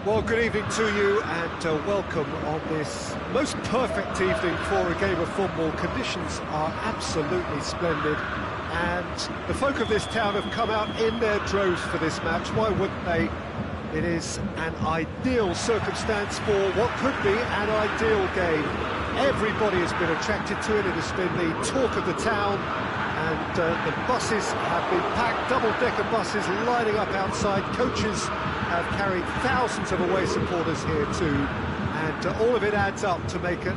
Well, good evening to you and welcome on this most perfect evening for a game of football. Conditions are absolutely splendid and the folk of this town have come out in their droves for this match. Why wouldn't they? It is an ideal circumstance for what could be an ideal game. Everybody has been attracted to it. It has been the talk of the town, and the buses have been packed, double-decker buses lining up outside. Coaches have carried thousands of away supporters here too, and all of it adds up to make a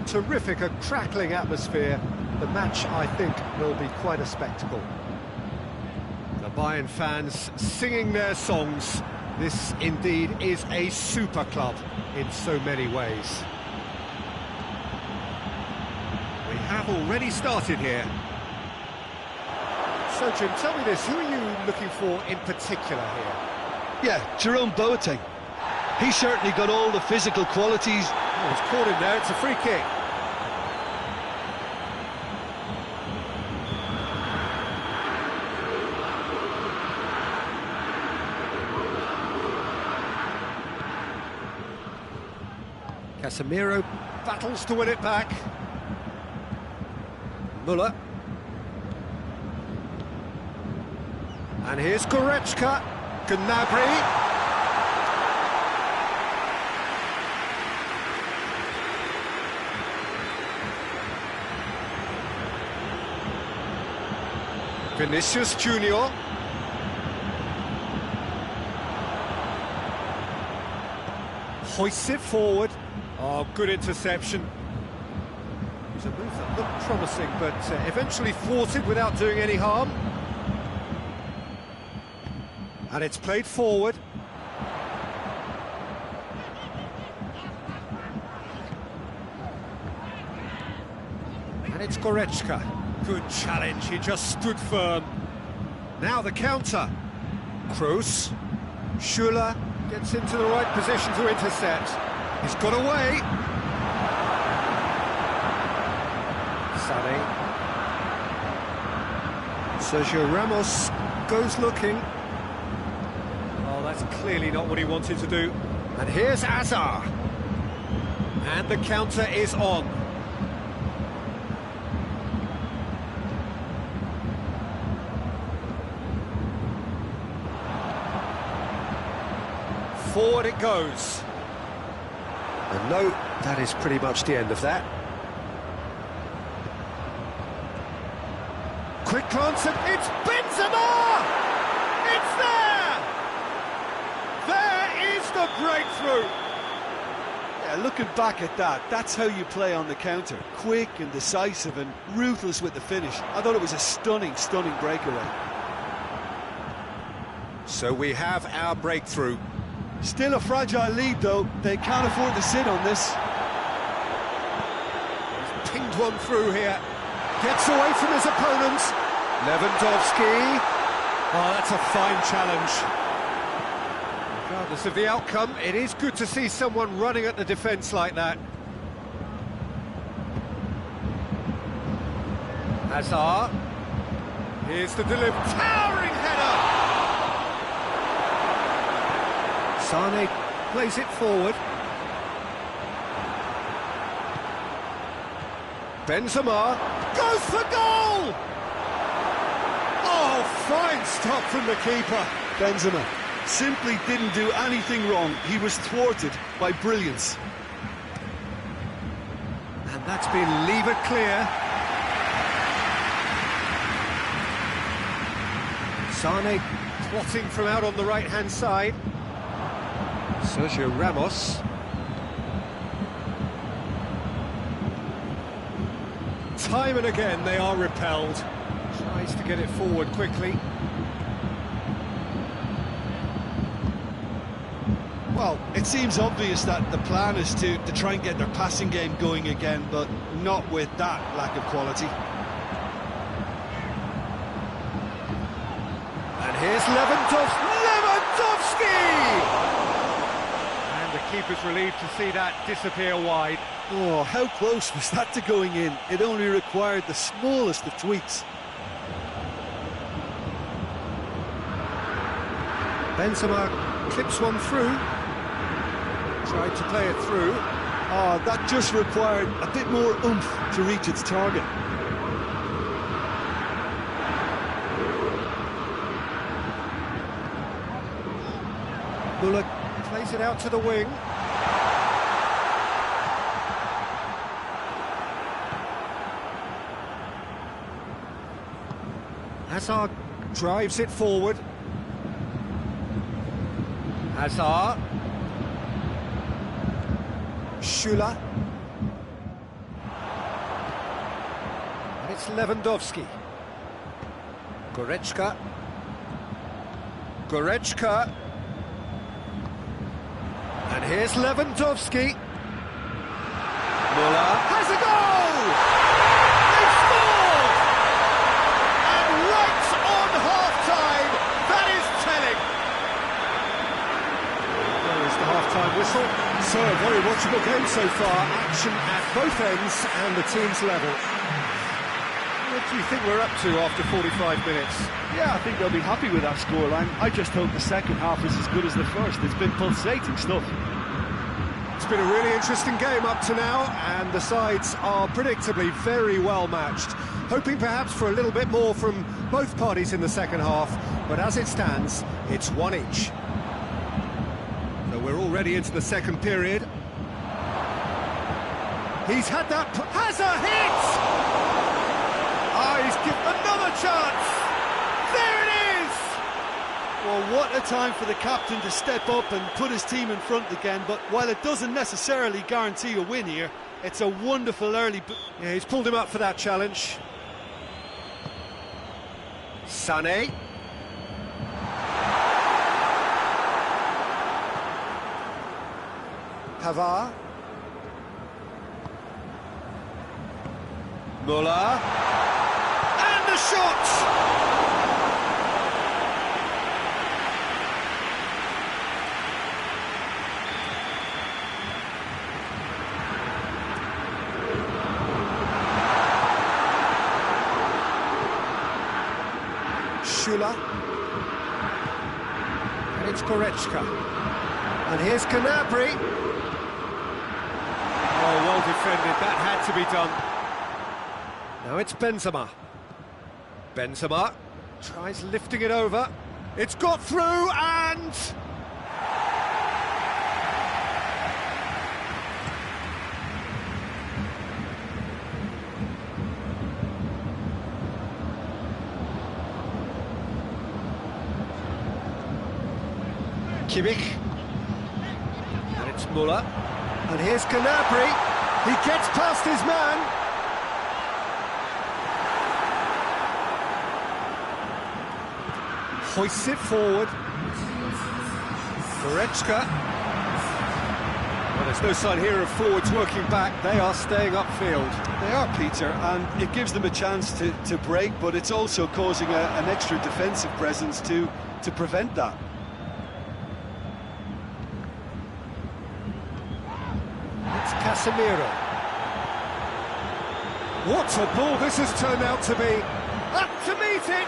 terrific, a crackling atmosphere. The match, I think, will be quite a spectacle. The Bayern fans singing their songs. This indeed is a super club in so many ways. We have already started here. So Jim, tell me this, who are you looking for in particular here? Yeah, Jerome Boateng. He's certainly got all the physical qualities. Oh, he's caught him there, it's a free kick. Casemiro battles to win it back. Müller. And here's Goretzka. Gnabry. Vinicius Junior. Hoists it forward. Oh, good interception. It was a move that looked promising, but eventually thwarted without doing any harm. And it's played forward. And it's Goretzka. Good challenge, he just stood firm. Now the counter. Kroos. Schuller gets into the right position to intercept. He's got away. Sané. Sergio Ramos goes looking. Oh, that's clearly not what he wanted to do. And here's Azar. And the counter is on. Forward it goes. And no, that is pretty much the end of that. Quick glance and it's Benzema! It's there! There is the breakthrough! Yeah, looking back at that, that's how you play on the counter. Quick and decisive and ruthless with the finish. I thought it was a stunning, stunning breakaway. So we have our breakthrough. Still a fragile lead, though. They can't afford to sit on this. He's pinged one through here. Gets away from his opponent. Lewandowski. Oh, that's a fine challenge. Regardless of the outcome, it is good to see someone running at the defence like that. Hazard. Here's the delivery. Towering header! Sané plays it forward. Benzema goes for goal! Oh, fine stop from the keeper. Benzema simply didn't do anything wrong. He was thwarted by brilliance. And that's been levered clear. Sané plotting from out on the right-hand side. Sergio Ramos. Time and again they are repelled. Tries to get it forward quickly. Well, it seems obvious that the plan is to try and get their passing game going again, but not with that lack of quality. And here's Lewandowski! The keeper's relieved to see that disappear wide. Oh, how close was that to going in? It only required the smallest of tweaks. Benzema clips one through. Tried to play it through. Oh, that just required a bit more oomph to reach its target. Muller plays it out to the wing. Hazard drives it forward. Hazard. Schüller. And it's Lewandowski. Goretzka. Goretzka. And here's Lewandowski. Muller has a goal! They've scored! And right on half-time, that is telling. There is the half-time whistle. So, a very watchable game so far. Action at both ends and the team's level. What do you think we're up to after 45 minutes? Yeah, I think they'll be happy with that scoreline. I just hope the second half is as good as the first. It's been pulsating stuff. It's been a really interesting game up to now, and the sides are predictably very well matched. Hoping perhaps for a little bit more from both parties in the second half, but as it stands, it's one each. So we're already into the second period. He's had that... has a hit! He's given another chance! There it is! Well, what a time for the captain to step up and put his team in front again, but while it doesn't necessarily guarantee a win here, it's a wonderful early... Yeah, he's pulled him up for that challenge. Sané. Pavard. Muller. And the shot! Schüller. And it's Goretzka. And here's Gnabry. Oh, well defended. That had to be done. Now it's Benzema. Benzema tries lifting it over. It's got through and... Kimmich. And it's Muller. And here's Gnabry. He gets past his man. Hoists it forward. Goretzka. Well, there's no sign here of forwards working back. They are staying upfield. They are, Peter, and it gives them a chance to break, but it's also causing an extra defensive presence to prevent that. It's Casemiro. What a ball this has turned out to be. Up to meet it.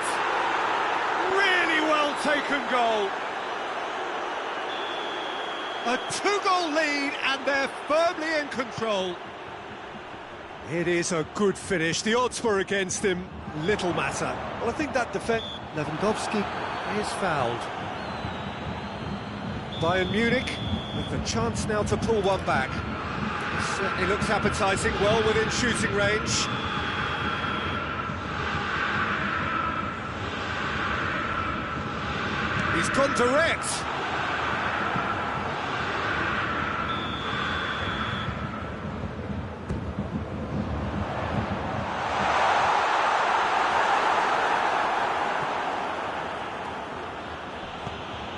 Really well taken goal. A two-goal lead and they're firmly in control. It is a good finish. The odds were against him. Little matter. Well, I think that defense... Lewandowski is fouled. Bayern Munich with the chance now to pull one back. It certainly looks appetising, well within shooting range. He's gone direct.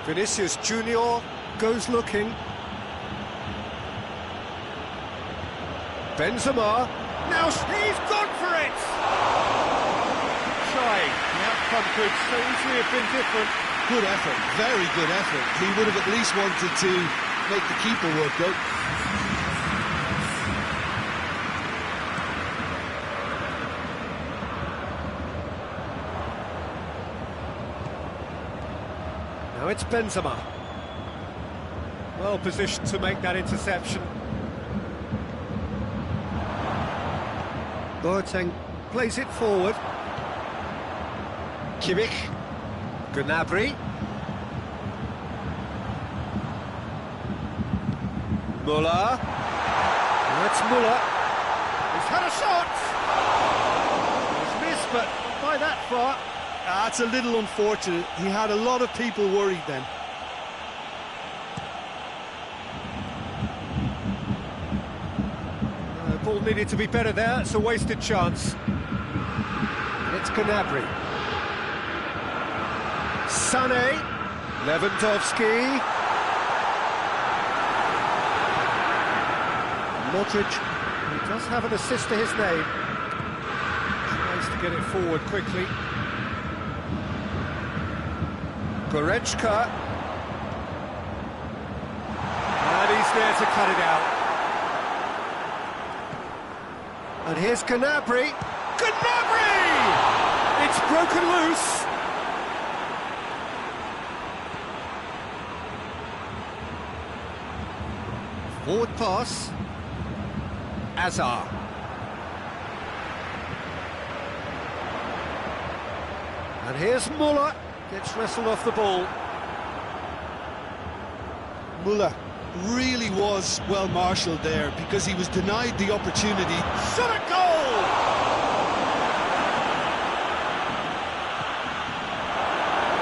Vinicius Junior goes looking. Benzema. Now he's gone for it! Trying. The outcome could so easily have been different. Good effort, very good effort. He would have at least wanted to make the keeper work out. Now it's Benzema. Well positioned to make that interception. Boateng plays it forward. Kimmich. Gnabry. Muller. That's Muller. He's had a shot. He's missed, but not by that far. That's a little unfortunate. He had a lot of people worried then. The ball needed to be better there. It's a wasted chance. It's Gnabry. Sané. Lewandowski. Modric, he does have an assist to his name. Tries to get it forward quickly. Goretzka. And he's there to cut it out. And here's Gnabry. Gnabry! It's broken loose. Forward pass. Azar. And here's Muller. Gets wrestled off the ball. Muller really was well marshalled there because he was denied the opportunity. Shot at goal!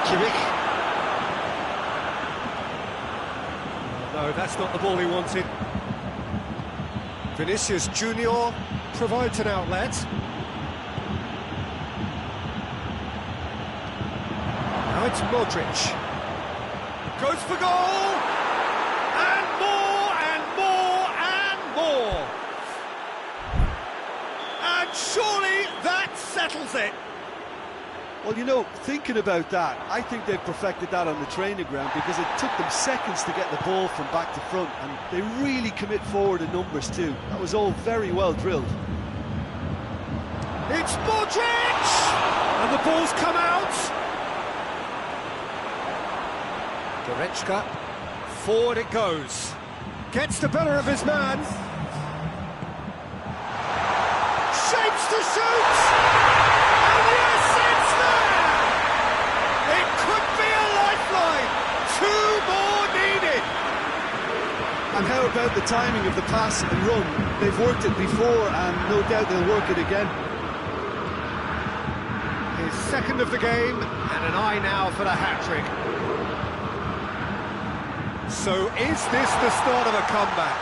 Kimmich. No, that's not the ball he wanted. Vinicius Junior provides an outlet. Now it's Modric. Goes for goal! And more, and more, and more! And surely that settles it! Well, you know, thinking about that, I think they've perfected that on the training ground because it took them seconds to get the ball from back to front, and they really commit forward in numbers too. That was all very well drilled. It's Modric! And the ball's come out! Goretzka, forward it goes. Gets the better of his man. Shapes to shoot! And yes, it's there! It could be a lifeline! Two more needed! And how about the timing of the pass and run? They've worked it before and no doubt they'll work it again. His second of the game, and an eye now for the hat-trick. So is this the start of a comeback?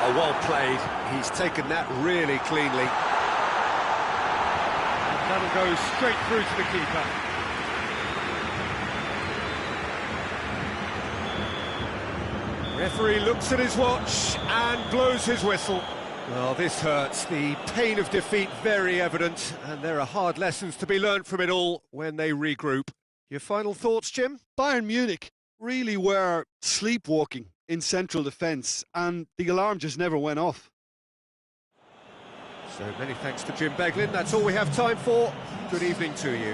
Oh, well played. He's taken that really cleanly. And that'll go straight through to the keeper. Referee looks at his watch and blows his whistle. Well, this hurts. The pain of defeat very evident, and there are hard lessons to be learned from it all when they regroup. Your final thoughts, Jim? Bayern Munich really were sleepwalking in central defence, and the alarm just never went off. So many thanks to Jim Beglin. That's all we have time for. Good evening to you.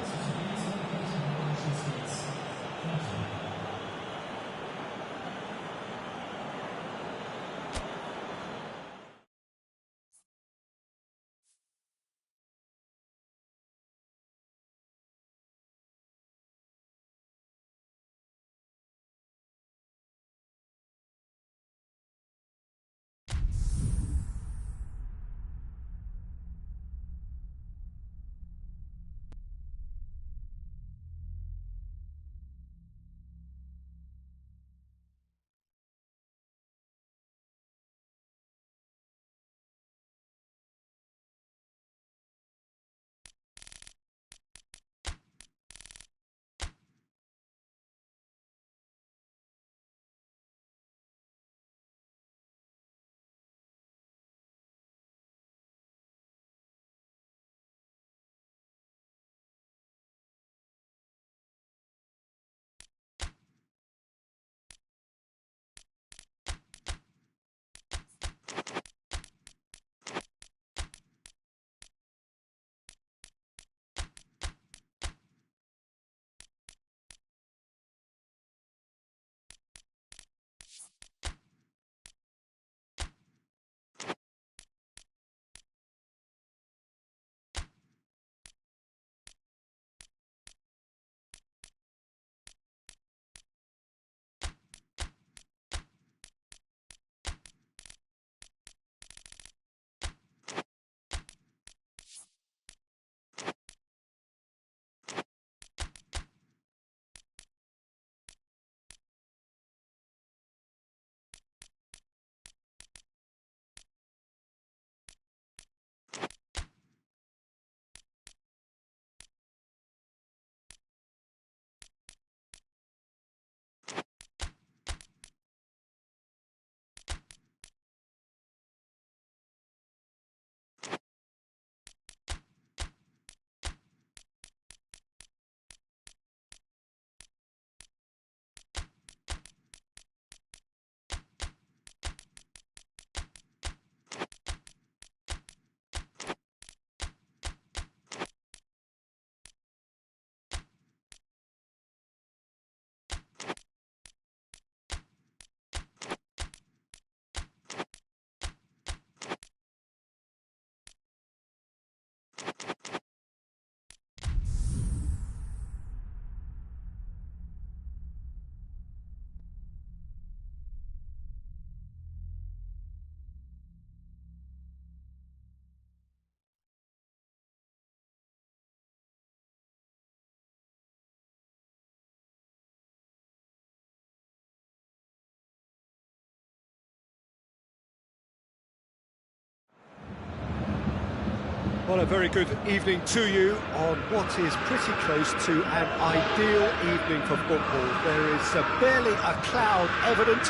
Well, a very good evening to you on what is pretty close to an ideal evening for football. There is barely a cloud evident.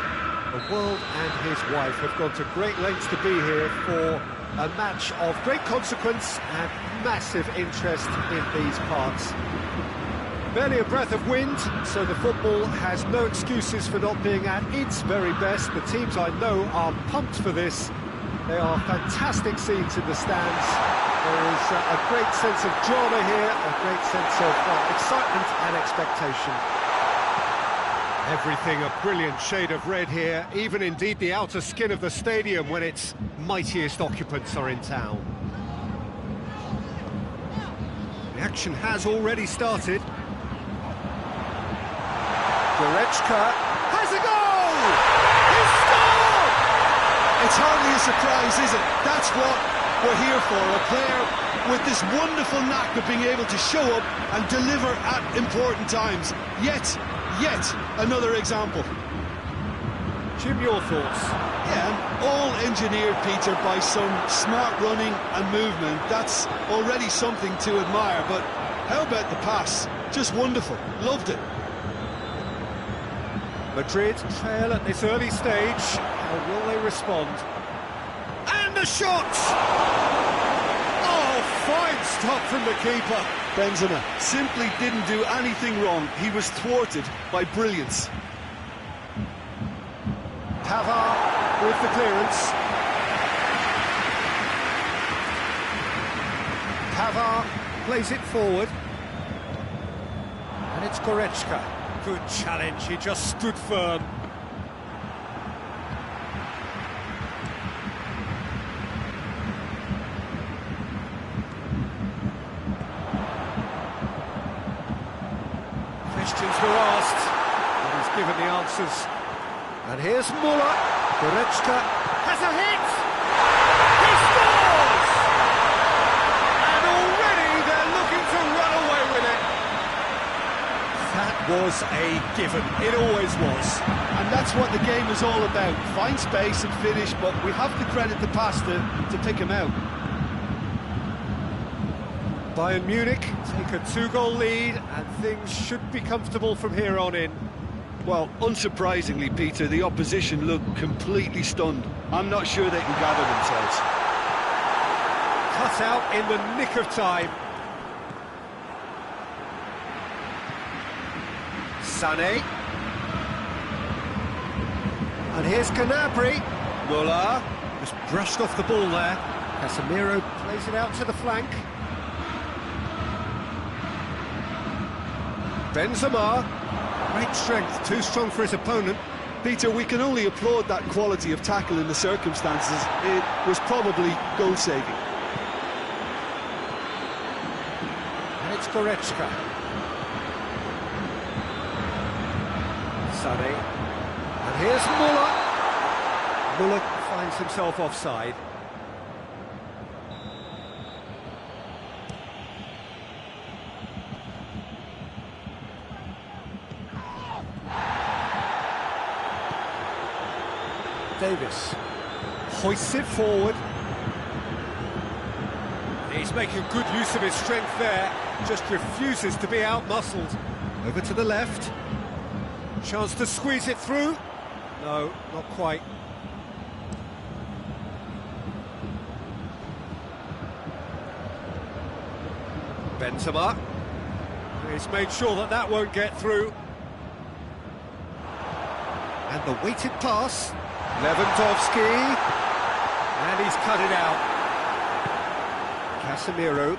The world and his wife have gone to great lengths to be here for a match of great consequence and massive interest in these parts. Barely a breath of wind, so the football has no excuses for not being at its very best. The teams I know are pumped for this. They are fantastic scenes in the stands. There is a great sense of drama here, a great sense of excitement and expectation. Everything a brilliant shade of red here, even indeed the outer skin of the stadium when its mightiest occupants are in town. The action has already started. Goretzka has a goal! He scored! It's hardly a surprise, is it? That's what we're here for, a player with this wonderful knack of being able to show up and deliver at important times. Yet another example. Jim, your thoughts? Yeah, all engineered, Peter, by some smart running and movement. That's already something to admire, but how about the pass? Just wonderful, loved it. Madrid trail at this early stage. How will they respond? And the shot! Oh, fine stop from the keeper. Benzema simply didn't do anything wrong. He was thwarted by brilliance. Pavard with the clearance. Pavard plays it forward. And it's Goretzka. Good challenge, he just stood firm. Questions were asked, and he's given the answers. And here's Muller. Goretzka has a hit! He scores! And already they're looking to run away with it. That was a given, it always was. And that's what the game is all about. Find space and finish, but we have to credit the pass to pick him out. Bayern Munich take a 2-goal lead, and things should be comfortable from here on in. Well, unsurprisingly, Peter, the opposition look completely stunned. I'm not sure they can gather themselves. Cut out in the nick of time. Sané. And here's Gnabry. Muller just brushed off the ball there. Casemiro plays it out to the flank. Benzema. Great strength, too strong for his opponent. Peter, we can only applaud that quality of tackle in the circumstances. It was probably goal-saving. And it's Goretzka. Sané. And here's Muller. Muller finds himself offside. Davis hoists it forward. He's making good use of his strength there, just refuses to be out-muscled. Over to the left. Chance to squeeze it through. No, not quite. Benzema. He's made sure that that won't get through. And the weighted pass. Lewandowski, and he's cut it out. Casemiro.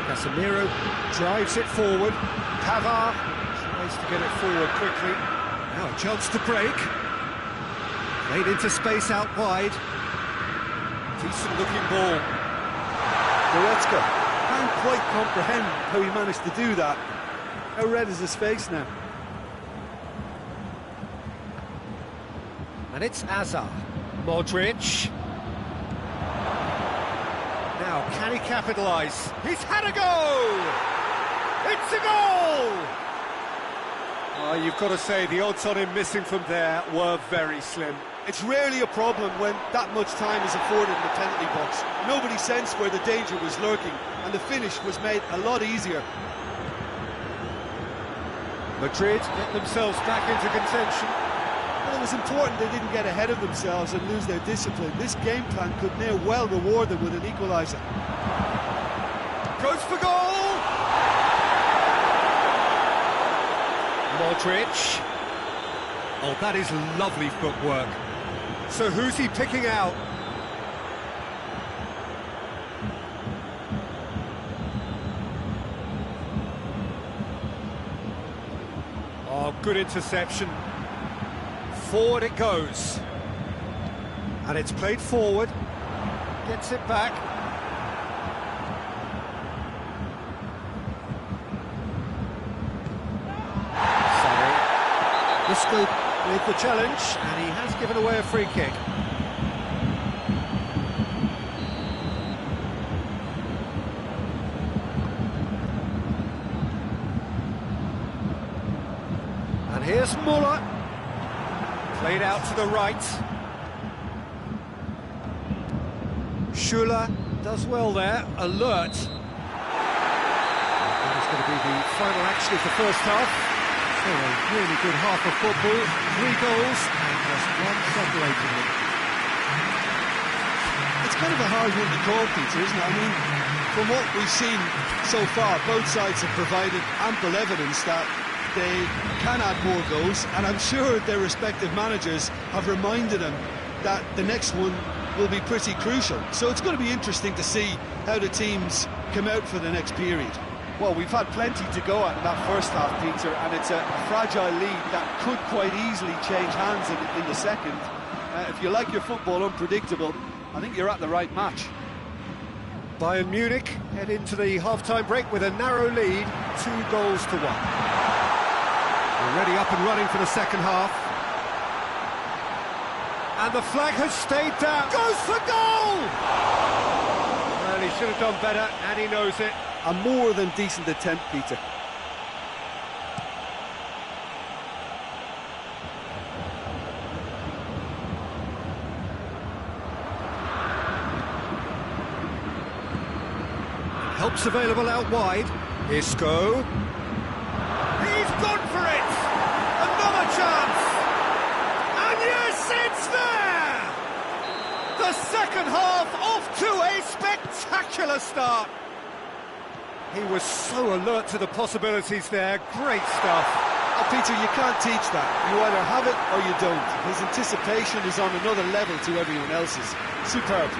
Casemiro drives it forward. Pavard tries to get it forward quickly. Now a chance to break. Played into space out wide. Decent looking ball. Goretzka can't quite comprehend how he managed to do that. How red is his face now? And it's Hazard. Modric. Now, can he capitalise? He's had a go! It's a goal! You've got to say the odds on him missing from there were very slim. It's rarely a problem when that much time is afforded in the penalty box. Nobody sensed where the danger was lurking, and the finish was made a lot easier. Madrid get themselves back into contention. Well, it was important they didn't get ahead of themselves and lose their discipline. This game plan could near well reward them with an equaliser. Goes for goal! Modric. Oh, that is lovely footwork. So who's he picking out? Oh, good interception. Forward it goes. And it's played forward. Gets it back. Isco with the challenge, and he has given away a free kick. And here's Muller, played out to the right. Schuler does well there, alert. That is going to be the final action of the first half. So a really good half of football, 3 goals and just one separating them. It's kind of a hard one to call, Peter, isn't it? I mean, from what we've seen so far, both sides have provided ample evidence that they can add more goals, and I'm sure their respective managers have reminded them that the next one will be pretty crucial. So it's going to be interesting to see how the teams come out for the next period. Well, we've had plenty to go at in that first half, Peter, and it's a fragile lead that could quite easily change hands in the second. If you like your football unpredictable, I think you're at the right match. Bayern Munich head into the half-time break with a narrow lead, 2 goals to 1. Already up and running for the second half. And the flag has stayed down. Goes for goal! Well, he should have done better, and he knows it. A more than decent attempt, Peter. Help's available out wide. Isco. He's gone for it! Another chance! And yes, it's there! The second half off to a spectacular start. He was so alert to the possibilities there. Great stuff. Oh, Peter, you can't teach that. You either have it or you don't. His anticipation is on another level to everyone else's. Superb.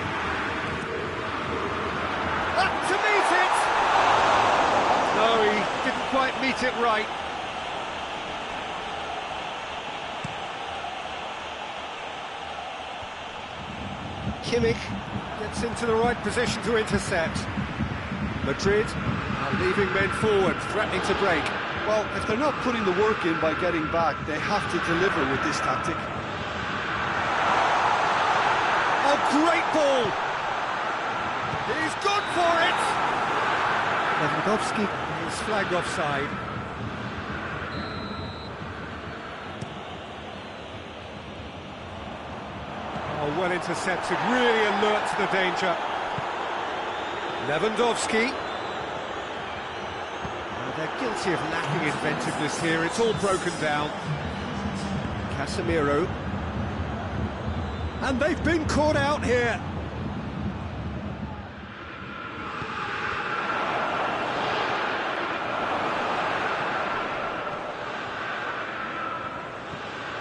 Up to meet it! No, he didn't quite meet it right. Kimmich gets into the right position to intercept. Madrid are leaving men forward, threatening to break. Well, if they're not putting the work in by getting back, they have to deliver with this tactic. Oh, great ball! He's gone for it! Lewandowski is flagged offside. Oh, well intercepted, really alert to the danger. Lewandowski. They're guilty of lacking inventiveness here. It's all broken down. Casemiro. And they've been caught out here.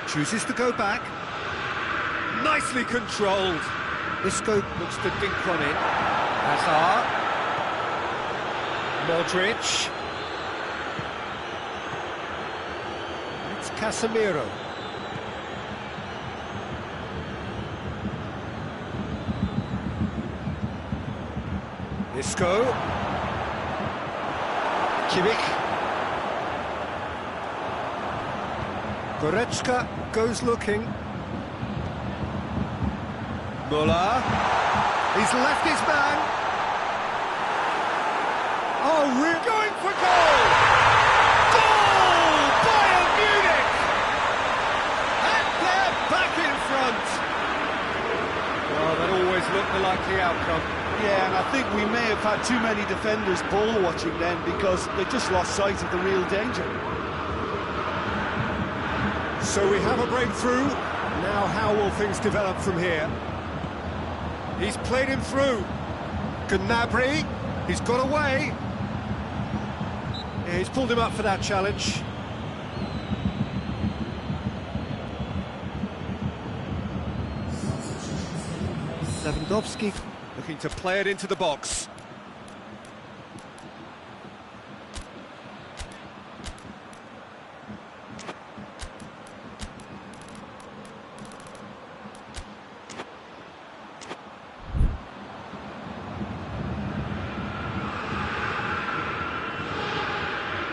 Chooses to go back. Nicely controlled. Isco looks to dink one in. Hazard. Modric. It's Casemiro. Isco. Kimmich. Goretzka goes looking. Muller. He's left his man. Oh, really going for goal! Goal! Bayern Munich! the likely outcome. Yeah, and I think we may have had too many defenders ball watching then because they just lost sight of the real danger. So we have a breakthrough. Now how will things develop from here? He's played him through. Gnabry, he's got away. Yeah, he's pulled him up for that challenge. Lewandowski looking to play it into the box.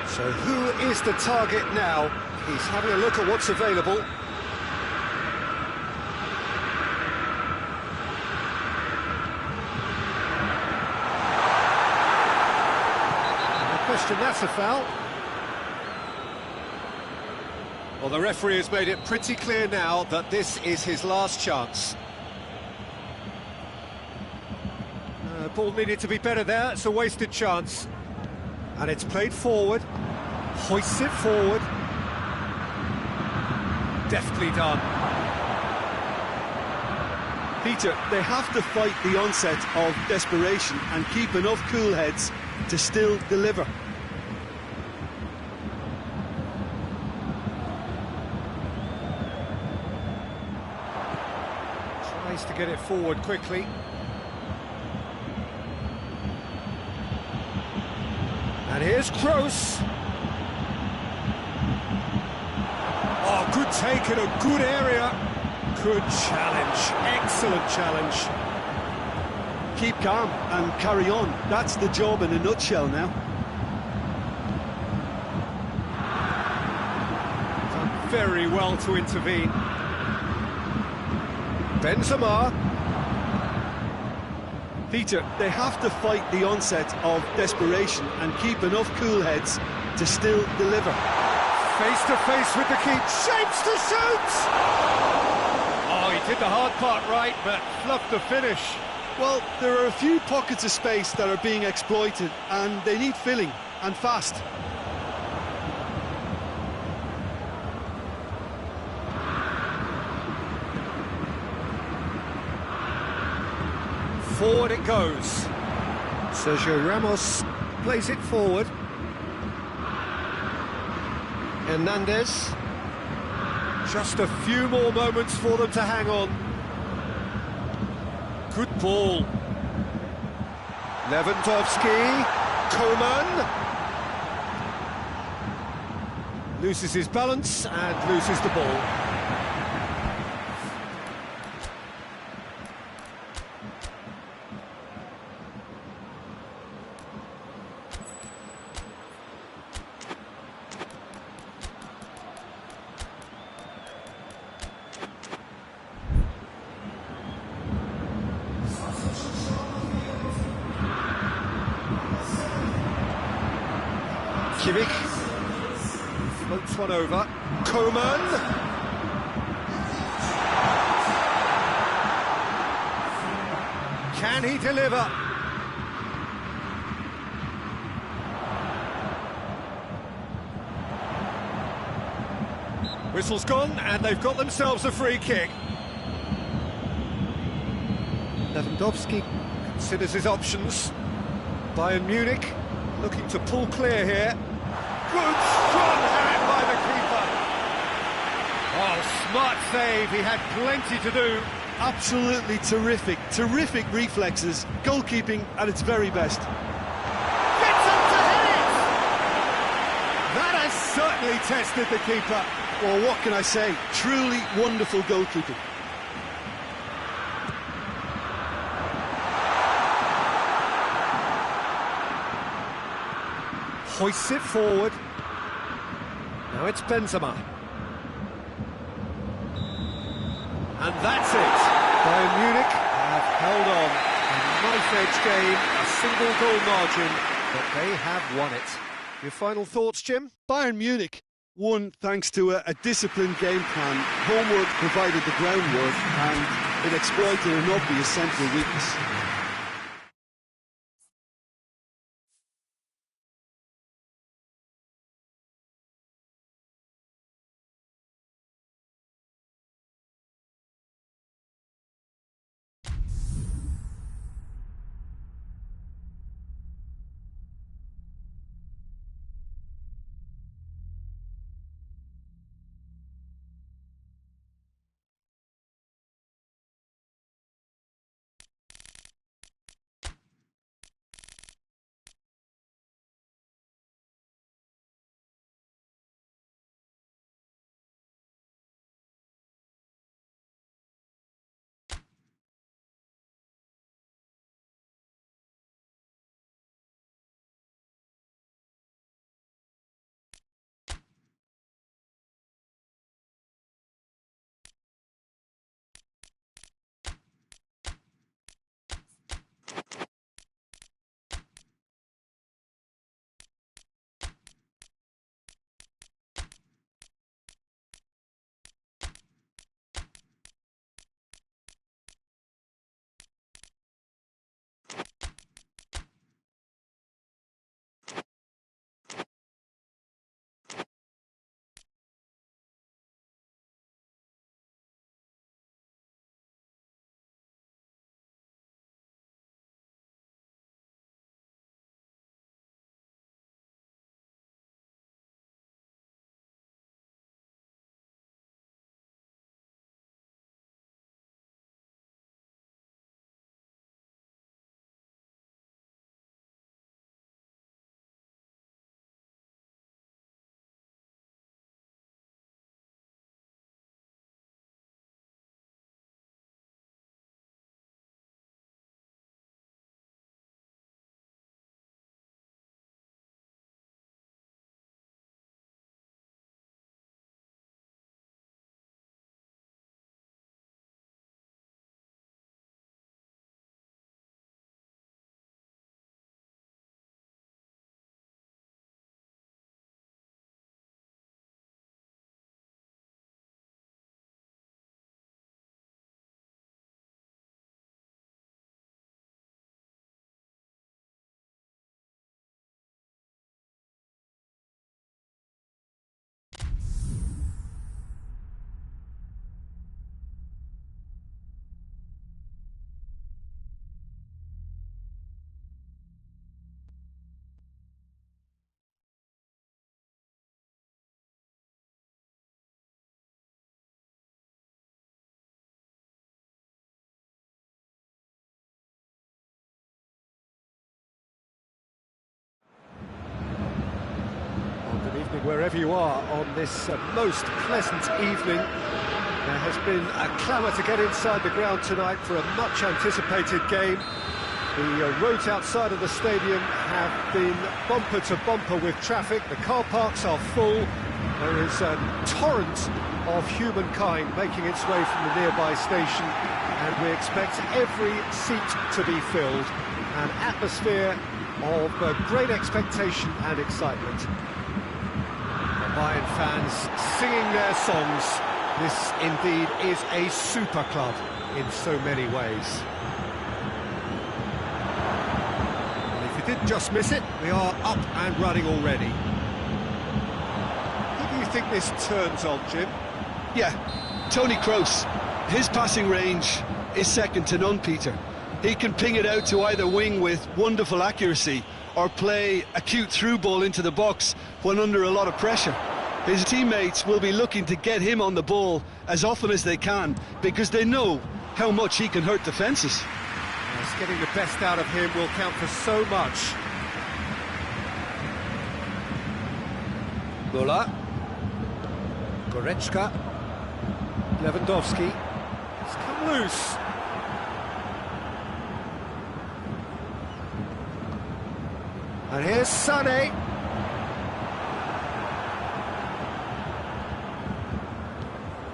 So who is the target now? He's having a look at what's available. No question, that's a foul. Well, the referee has made it pretty clear now that this is his last chance. Ball needed to be better there, it's a wasted chance. And it's played forward, hoists it forward. Deftly done. Peter, they have to fight the onset of desperation and keep enough cool heads to still deliver. Tries to get it forward quickly. And here's Kroos. Oh, good take in a good area. Good challenge, excellent challenge. Keep calm and carry on. That's the job in a nutshell now. Done very well to intervene. Benzema. Peter, they have to fight the onset of desperation and keep enough cool heads to still deliver. Face to face with the keeper, shapes to shoot! Oh, he did the hard part right, but fluffed the finish. Well, there are a few pockets of space that are being exploited, and they need filling, and fast. Forward it goes. Sergio Ramos plays it forward. Hernandez. Just a few more moments for them to hang on. Good ball. Lewandowski. Coman. Loses his balance and loses the ball. Kimmich floats one over. Coman. Can he deliver? Whistle's gone, and they've got themselves a free kick. Lewandowski considers his options. Bayern Munich looking to pull clear here. Good strong hand by the keeper. Oh, smart save, he had plenty to do. Absolutely terrific reflexes, goalkeeping at its very best. Gets up to hit it! That has certainly tested the keeper. Well, what can I say? Truly wonderful goalkeeping. Hoists it forward. Now it's Benzema. And that's it. Bayern Munich have held on. A knife-edge game, a single goal margin, but they have won it. Your final thoughts, Jim? Bayern Munich won thanks to a disciplined game plan. Homework provided the groundwork, and It exploited an obvious central weakness. Wherever you are on this most pleasant evening, there has been a clamour to get inside the ground tonight for a much-anticipated game. The roads outside of the stadium have been bumper to bumper with traffic. The car parks are full. There is a torrent of humankind making its way from the nearby station, and we expect every seat to be filled. An atmosphere of great expectation and excitement. Bayern fans singing their songs. This indeed is a super club in so many ways. And if you did just miss it, we are up and running already. Who do you think this turns on, Jim? Yeah, Toni Kroos. His passing range is second to none, Peter. He can ping it out to either wing with wonderful accuracy or play a cute through ball into the box when under a lot of pressure. His teammates will be looking to get him on the ball as often as they can because they know how much he can hurt defences. Yes, getting the best out of him will count for so much. Müller, Goretzka, Lewandowski. It's come loose. And here's Sané.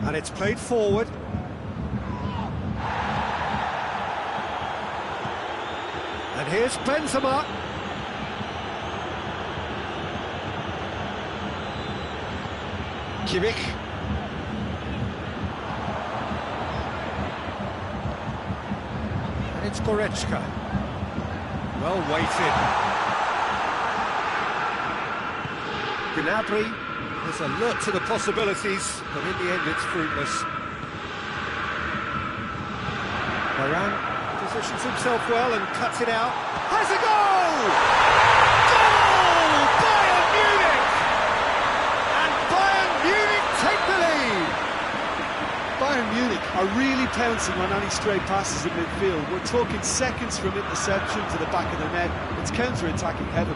And it's played forward. And here's Benzema. Kimmich. Goretzka. Well weighted. Gnabry is alert to the possibilities, but in the end it's fruitless. Varane positions himself well and cuts it out. Has a goal! Goal! Bayern Munich! And Bayern Munich take the lead! Bayern Munich are really pouncing on any stray passes in midfield. We're talking seconds from interception to the back of the net. It's counter-attacking heaven.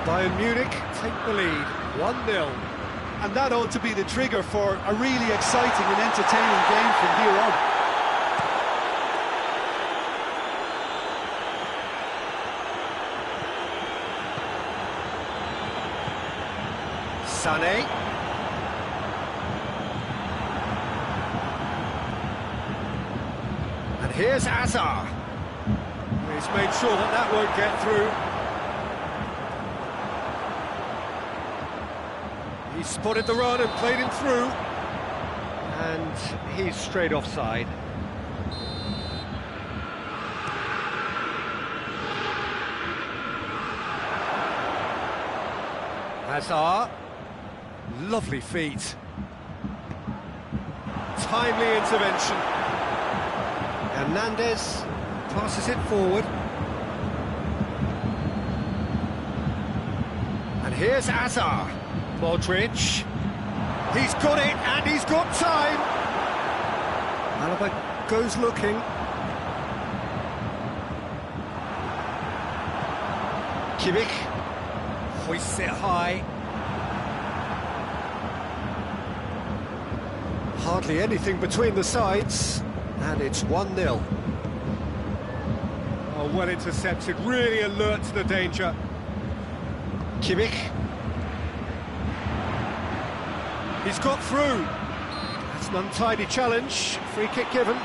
Bayern Munich take the lead, 1-0. And that ought to be the trigger for a really exciting and entertaining game from here on. Sané. And here's Hazard. He's made sure that that won't get through. He spotted the run and played him through. And he's straight offside. Hazard. Lovely feet. Timely intervention. Hernandez passes it forward. And here's Hazard. Modric. He's got it, and he's got time. Alaba goes looking. Kimmich hoists it high. Hardly anything between the sides, and it's 1-0. Oh, well intercepted, really alert to the danger. Kimmich. He's got through. That's an untidy challenge. Free kick given.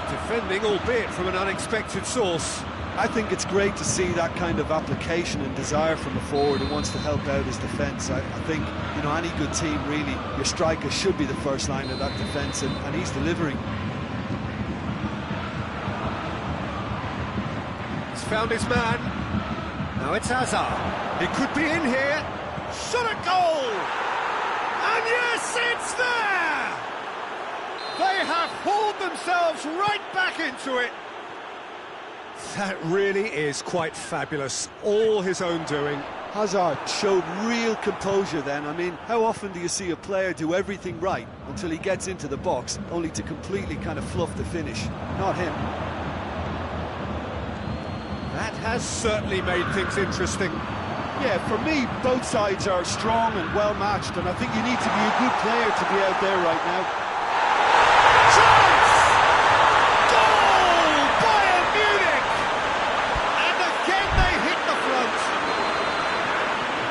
Defending, albeit from an unexpected source. I think it's great to see that kind of application and desire from a forward who wants to help out his defence. I think, you know, any good team, really, your striker should be the first line of that defence, and he's delivering. He's found his man. Now it's Hazard. He could be in here. Shot at goal! And yes, it's there! They have hauled themselves right back into it. That really is quite fabulous. All his own doing. Hazard showed real composure then. I mean, how often do you see a player do everything right until he gets into the box, only to completely kind of fluff the finish? Not him. That has certainly made things interesting. Yeah, for me, both sides are strong and well-matched, and I think you need to be a good player to be out there right now. Chance! Goal! Bayern Munich! And again they hit the front.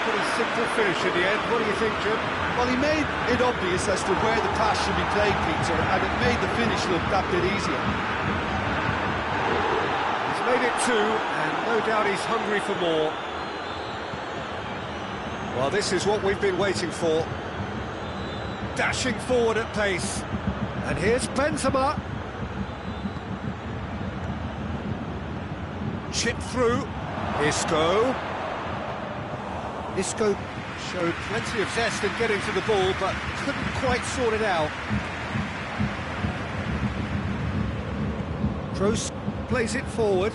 Pretty simple finish in the end. What do you think, Jim? Well, he made it obvious as to where the pass should be played, Peter, and it made the finish look that bit easier. Made it two, and no doubt he's hungry for more. Well, this is what we've been waiting for. Dashing forward at pace. And here's Benzema. Chip through. Isco. Isco showed plenty of zest in getting to the ball, but couldn't quite sort it out. Kroos plays it forward.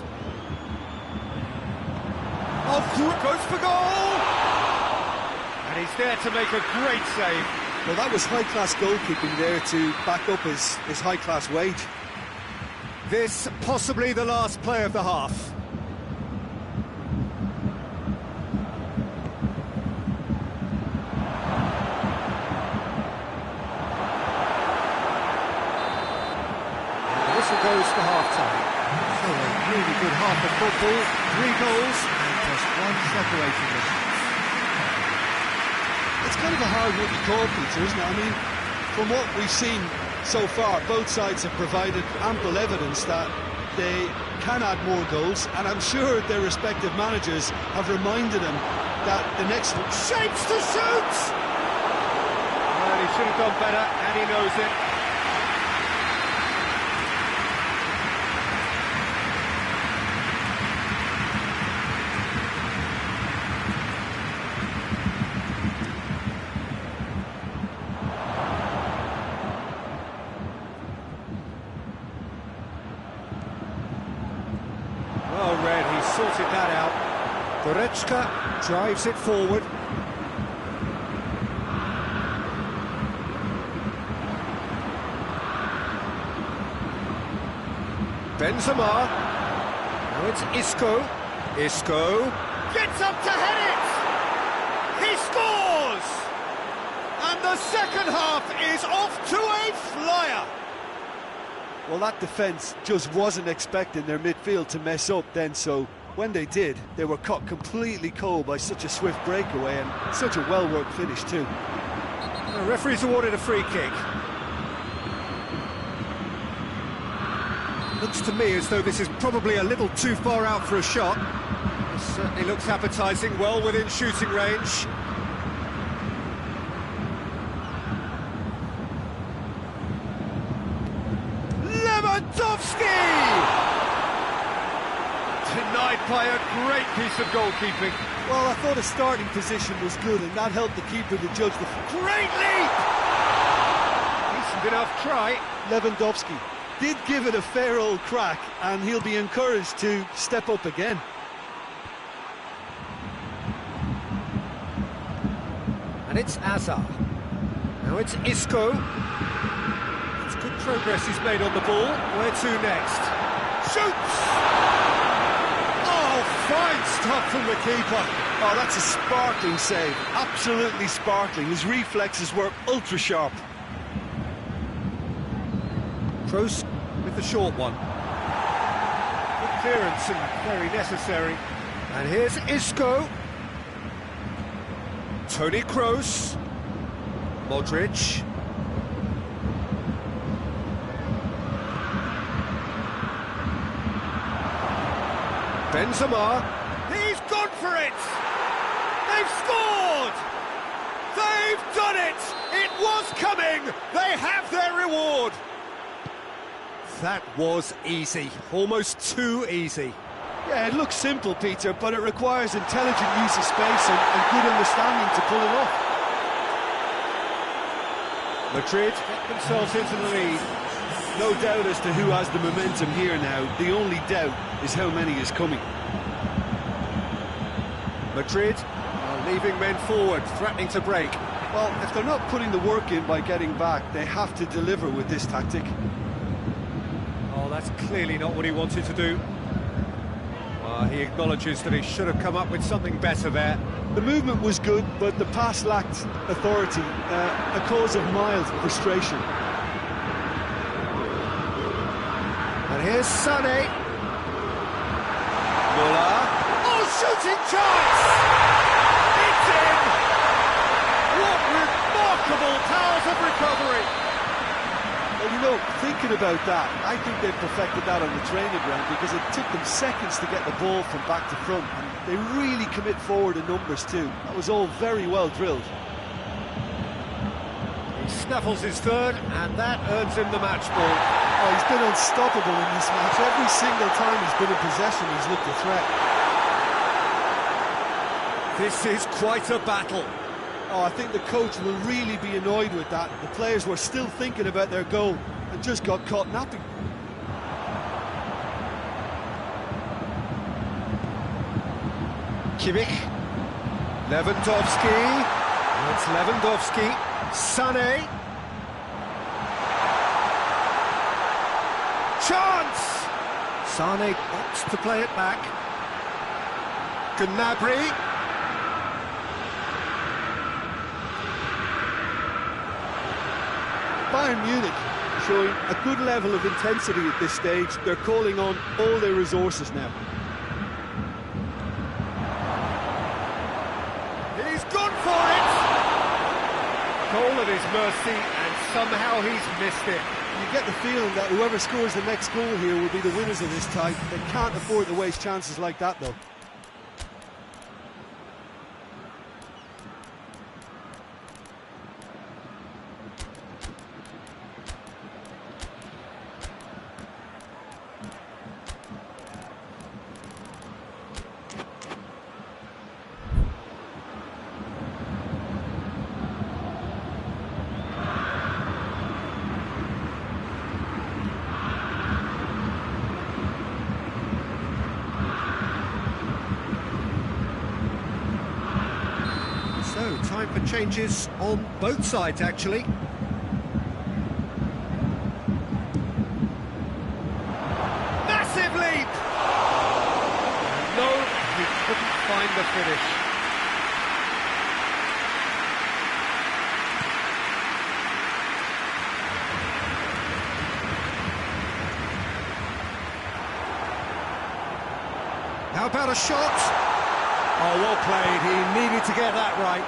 Oh, goes for goal! And he's there to make a great save. Well, that was high-class goalkeeping there to back up his high-class wage. This possibly the last play of the half. Goes for half-time. So a really good half of football, 3 goals and just one separating them. It's kind of a hard-written call, Peter, isn't it? I mean, from what we've seen so far, both sides have provided ample evidence that they can add more goals, and I'm sure their respective managers have reminded them that the next one... Shapes to shoot! should have done better, and he knows it. Well read, he sorted that out. Goretzka drives it forward. Benzema. Now it's Isco. Isco gets up to head it! He scores! And the second half is off to a flyer! Well, that defence just wasn't expecting their midfield to mess up then, so when they did, they were caught completely cold by such a swift breakaway and such a well-worked finish too. The referee's awarded a free kick. Looks to me as though this is probably a little too far out for a shot. It certainly looks appetising, well within shooting range. Lewandowski! Denied by a great piece of goalkeeping. Well, I thought his starting position was good and that helped the keeper to judge the... Great leap! Decent enough try. Lewandowski did give it a fair old crack and he'll be encouraged to step up again. And it's Azar. Now it's Isco. It's good progress he's made on the ball. Where to next? Shoots! Oh, fine stuff from the keeper. Oh, that's a sparkling save. Absolutely sparkling. His reflexes were ultra sharp. Kroos with the short one. Good clearance and very necessary. And here's Isco. Toni Kroos. Modric. Benzema. He's gone for it! They've scored! They've done it! It was coming! They have their reward! That was easy, almost too easy. Yeah, it looks simple, Peter, but it requires intelligent use of space and good understanding to pull it off. Madrid get themselves into the lead. No doubt as to who has the momentum here now. The only doubt is how many is coming. Madrid are leaving men forward, threatening to break. Well, if they're not putting the work in by getting back, they have to deliver with this tactic. Oh, that's clearly not what he wanted to do. He acknowledges that he should have come up with something better there. The movement was good, but the pass lacked authority, a cause of mild frustration. And here's Sané. Muller. Oh, shooting chance! It's in! What remarkable powers of recovery! Well, you know, thinking about that, I think they've perfected that on the training ground because it took them seconds to get the ball from back to front. And they really commit forward in numbers too. That was all very well drilled. He snaffles his third, and that earns him the match ball. Oh, he's been unstoppable in this match. Every single time he's been in possession, he's looked a threat. This is quite a battle. Oh, I think the coach will really be annoyed with that. The players were still thinking about their goal and just got caught napping. Kimmich. Lewandowski. That's Lewandowski. Sané. Chance! Sané opts to play it back. Gnabry. Bayern Munich showing a good level of intensity at this stage. They're calling on all their resources now. He's gone for it! Goal at his mercy, and somehow he's missed it. You get the feeling that whoever scores the next goal here will be the winners of this tie. They can't afford to waste chances like that, though. time for changes on both sides, actually. Massive leap! No, he couldn't find the finish. How about a shot? Oh, well played. He needed to get that right.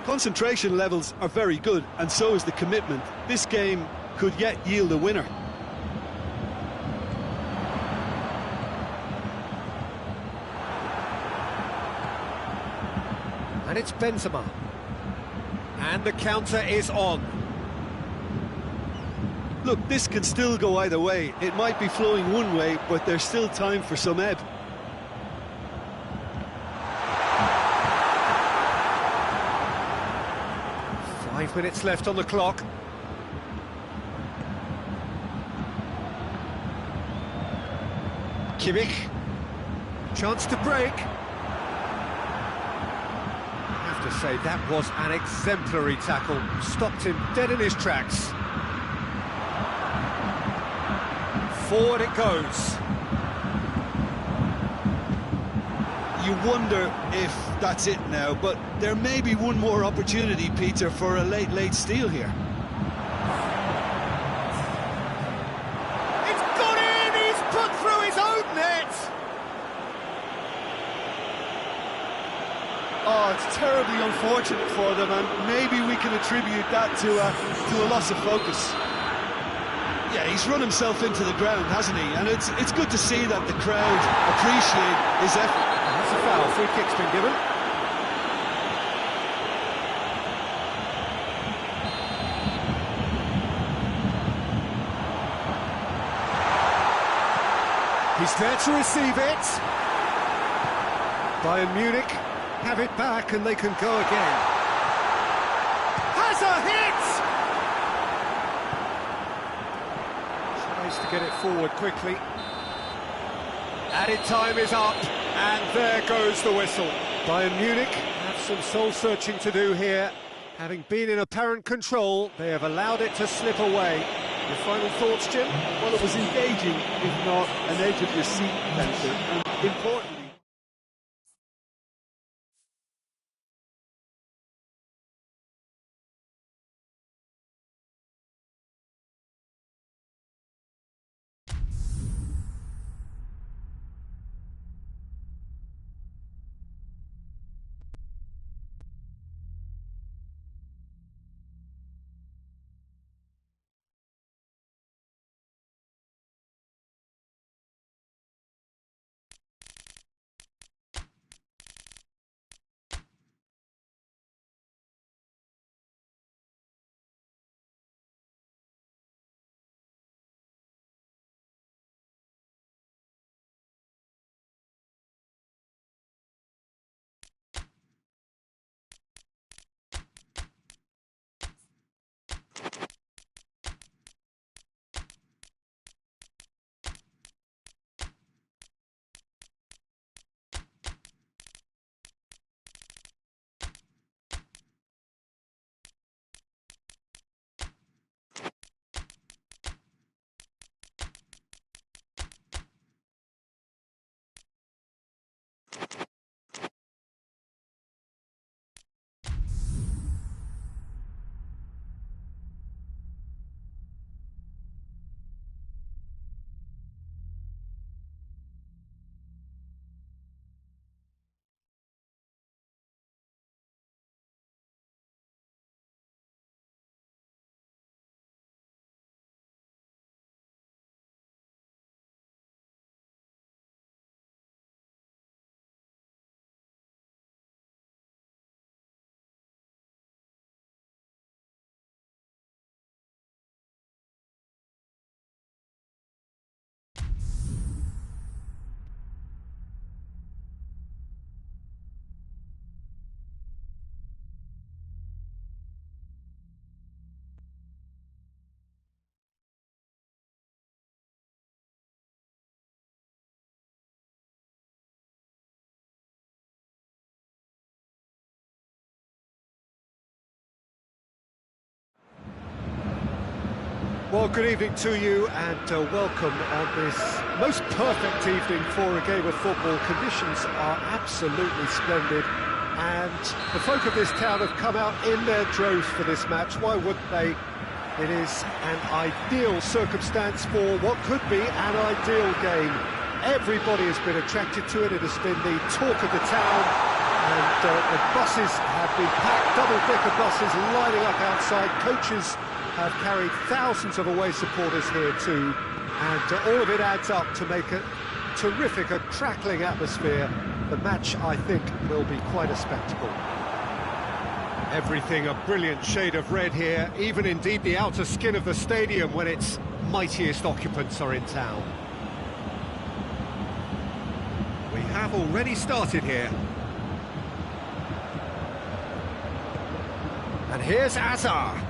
Concentration levels are very good, and so is the commitment. This game could yet yield a winner. And it's Benzema. And the counter is on. Look, this can still go either way. It might be flowing one way, but there's still time for some ebb. Five minutes left on the clock. Kimmich. Chance to break. I have to say, that was an exemplary tackle. Stopped him dead in his tracks. Forward it goes. You wonder if that's it now, but there may be one more opportunity, Peter, for a late steal here. It's gone in! He's put through his own net! Oh, it's terribly unfortunate for them, and maybe we can attribute that to a loss of focus. Yeah, he's run himself into the ground, hasn't he? And it's good to see that the crowd appreciate his effort. That's a foul. Free kick's been given. He's there to receive it. Bayern Munich have it back and they can go again. Has a hit! Tries to get it forward quickly. Added time is up, and there goes the whistle. Bayern Munich have some soul-searching to do here. Having been in apparent control, they have allowed it to slip away. Your final thoughts, Jim? Well, it was engaging, if not an edge-of-your-seat defender, and importantly, Well, good evening to you and welcome on this most perfect evening for a game of football. Conditions are absolutely splendid and the folk of this town have come out in their droves for this match. Why wouldn't they? It is an ideal circumstance for what could be an ideal game. Everybody has been attracted to it. It has been the talk of the town and the buses have been packed, double-decker buses lining up outside. Coaches have carried thousands of away supporters here too, and all of it adds up to make a terrific, a crackling atmosphere. The match, I think, will be quite a spectacle. Everything a brilliant shade of red here, even indeed the outer skin of the stadium when its mightiest occupants are in town. We have already started here. And here's Azar.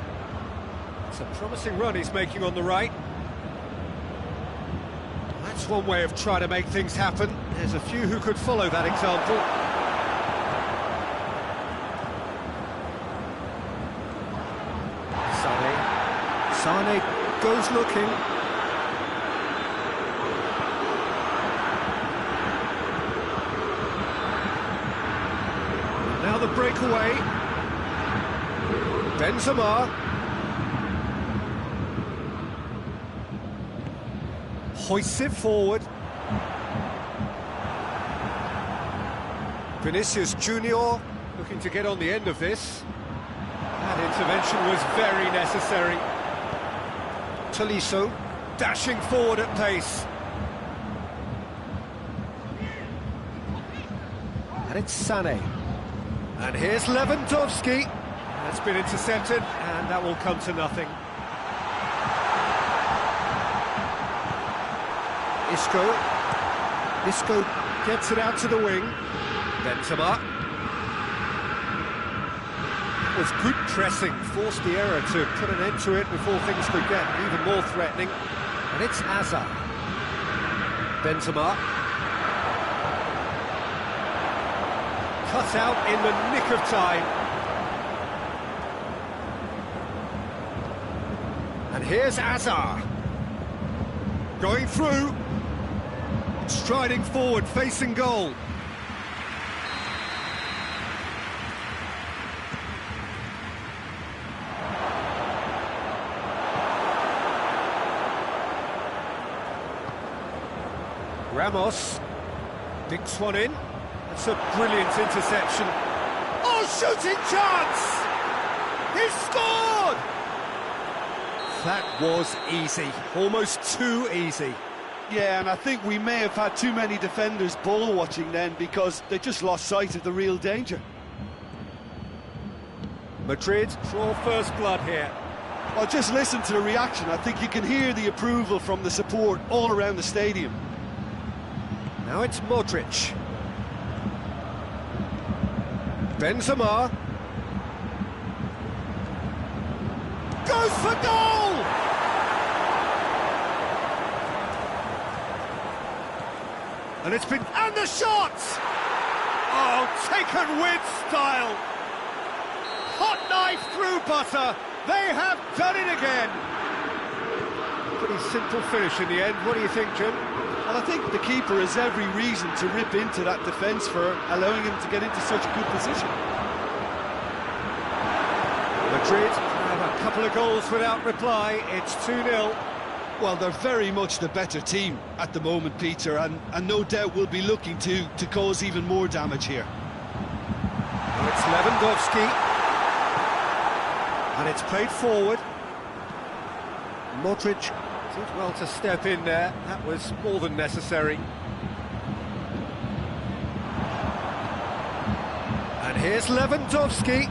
It's a promising run he's making on the right. That's one way of trying to make things happen. There's a few who could follow that example. Sane goes looking. Now the breakaway. Benzema. Hoists it forward. Vinicius Junior looking to get on the end of this. That intervention was very necessary. Tolisso dashing forward at pace. And it's Sané. And here's Lewandowski. That's been intercepted, and that will come to nothing. Isco gets it out to the wing. Benzema. That was good pressing, forced the error to put an end to it before things could get even more threatening. And it's Azar. Benzema. Cut out in the nick of time. And here's Azar. Going through. Striding forward, facing goal. Ramos dinks one in. That's a brilliant interception. Oh, shooting chance! He scored! That was easy, almost too easy. Yeah, and I think we may have had too many defenders ball watching then because they just lost sight of the real danger. Madrid draw first blood here. Well, just listen to the reaction. I think you can hear the approval from the support all around the stadium. Now it's Modric. Benzema. Goes for goal! And it's been... And the shot! Oh, taken with style! Hot knife through butter! They have done it again! Pretty simple finish in the end. What do you think, Jim? Well, I think the keeper has every reason to rip into that defence for allowing him to get into such a good position. Madrid have a couple of goals without reply. It's 2-0. Well, they're very much the better team at the moment, Peter, and no doubt will be looking to cause even more damage here. Now it's Lewandowski. And it's played forward. Modric did well to step in there. That was more than necessary. And here's Lewandowski.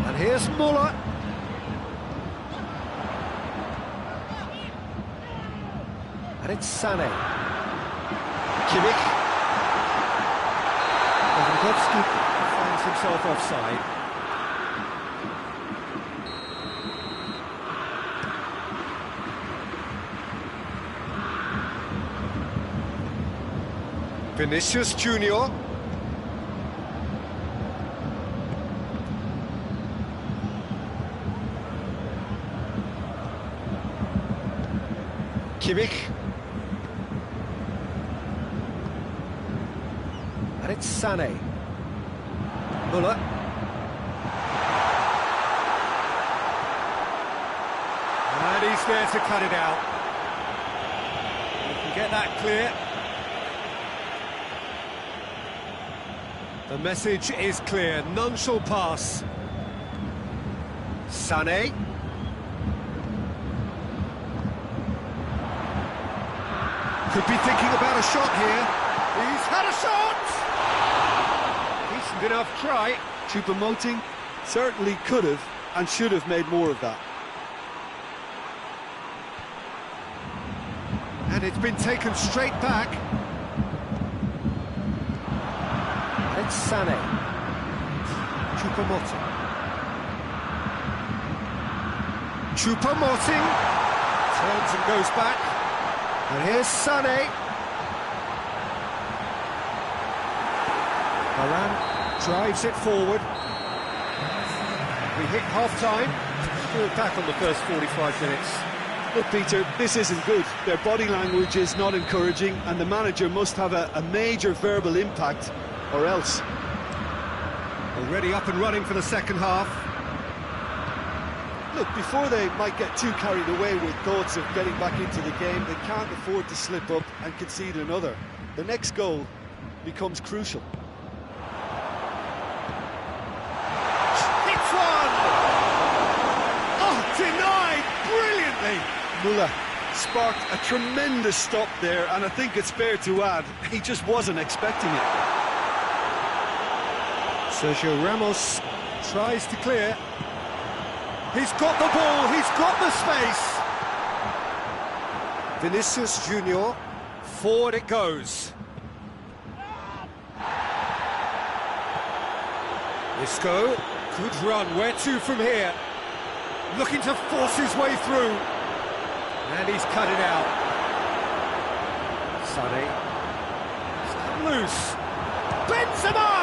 And here's Muller. And it's Sané. Kimmich. Lewandowski finds himself offside. Vinicius Junior. Kimmich. And it's Sané. Muller. And he's there to cut it out. We can get that clear. The message is clear, none shall pass. Sané. Could be thinking about a shot here. He's had a shot! Decent enough try. Choupo-Moting certainly could have and should have made more of that. And it's been taken straight back. It's Sané. Choupo-Moting. Choupo-Moting turns and goes back. And here's Sané. Varane drives it forward. We hit half-time. We're back on the first 45 minutes. Look, Peter, this isn't good. Their body language is not encouraging, and the manager must have a major verbal impact, or else. Already up and running for the second half. Look, before they might get too carried away with thoughts of getting back into the game, they can't afford to slip up and concede another. The next goal becomes crucial. It's one! Oh, denied brilliantly! Muller sparked a tremendous stop there, and I think it's fair to add, he just wasn't expecting it. Sergio Ramos tries to clear. He's got the ball, he's got the space. Vinicius Junior, forward it goes. Isco, good run, where to from here? Looking to force his way through. And he's cut it out. Sané. He's cut loose. Benzema!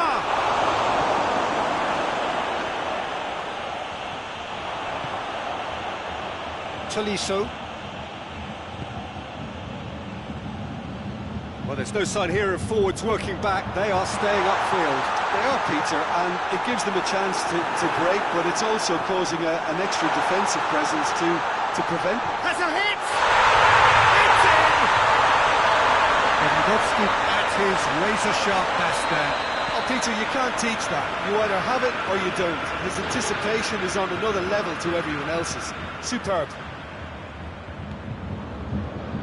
Tolisso. Well, there's no sign here of forwards working back. They are staying upfield. They are, Peter, and it gives them a chance to break, but it's also causing an extra defensive presence to prevent it. Has a hit! It's in! Lewandowski at his razor-sharp best there. Oh, Peter, you can't teach that. You either have it or you don't. His anticipation is on another level to everyone else's. Superb.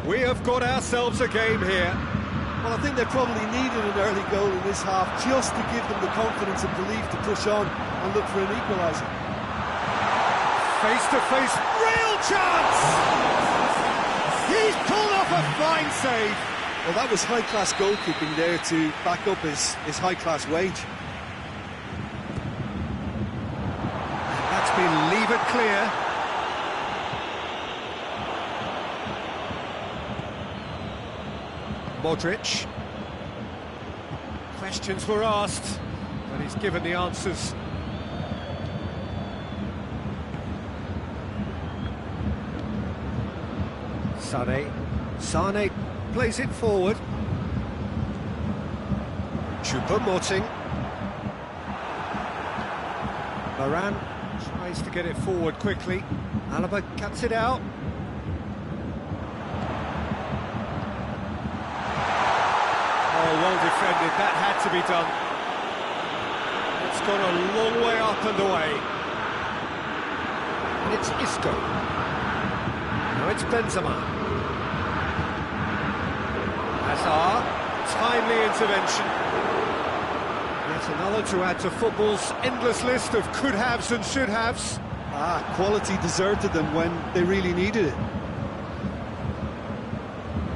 We have got ourselves a game here. Well, I think they probably needed an early goal in this half just to give them the confidence and belief to push on and look for an equaliser. Face-to-face, real chance! He's pulled off a fine save. Well, that was high-class goalkeeping there to back up his high-class wage. That's been levered clear. Modric. Questions were asked, but he's given the answers. Sané plays it forward. Choupo-Moting. Varane tries to get it forward quickly. Alaba cuts it out. Oh, well defended, that had to be done. It's gone a long way up and away. And it's Isco. Now it's Benzema. Hazard, timely intervention. Yet another to add to football's endless list of could-haves and should-haves. Quality deserted them when they really needed it.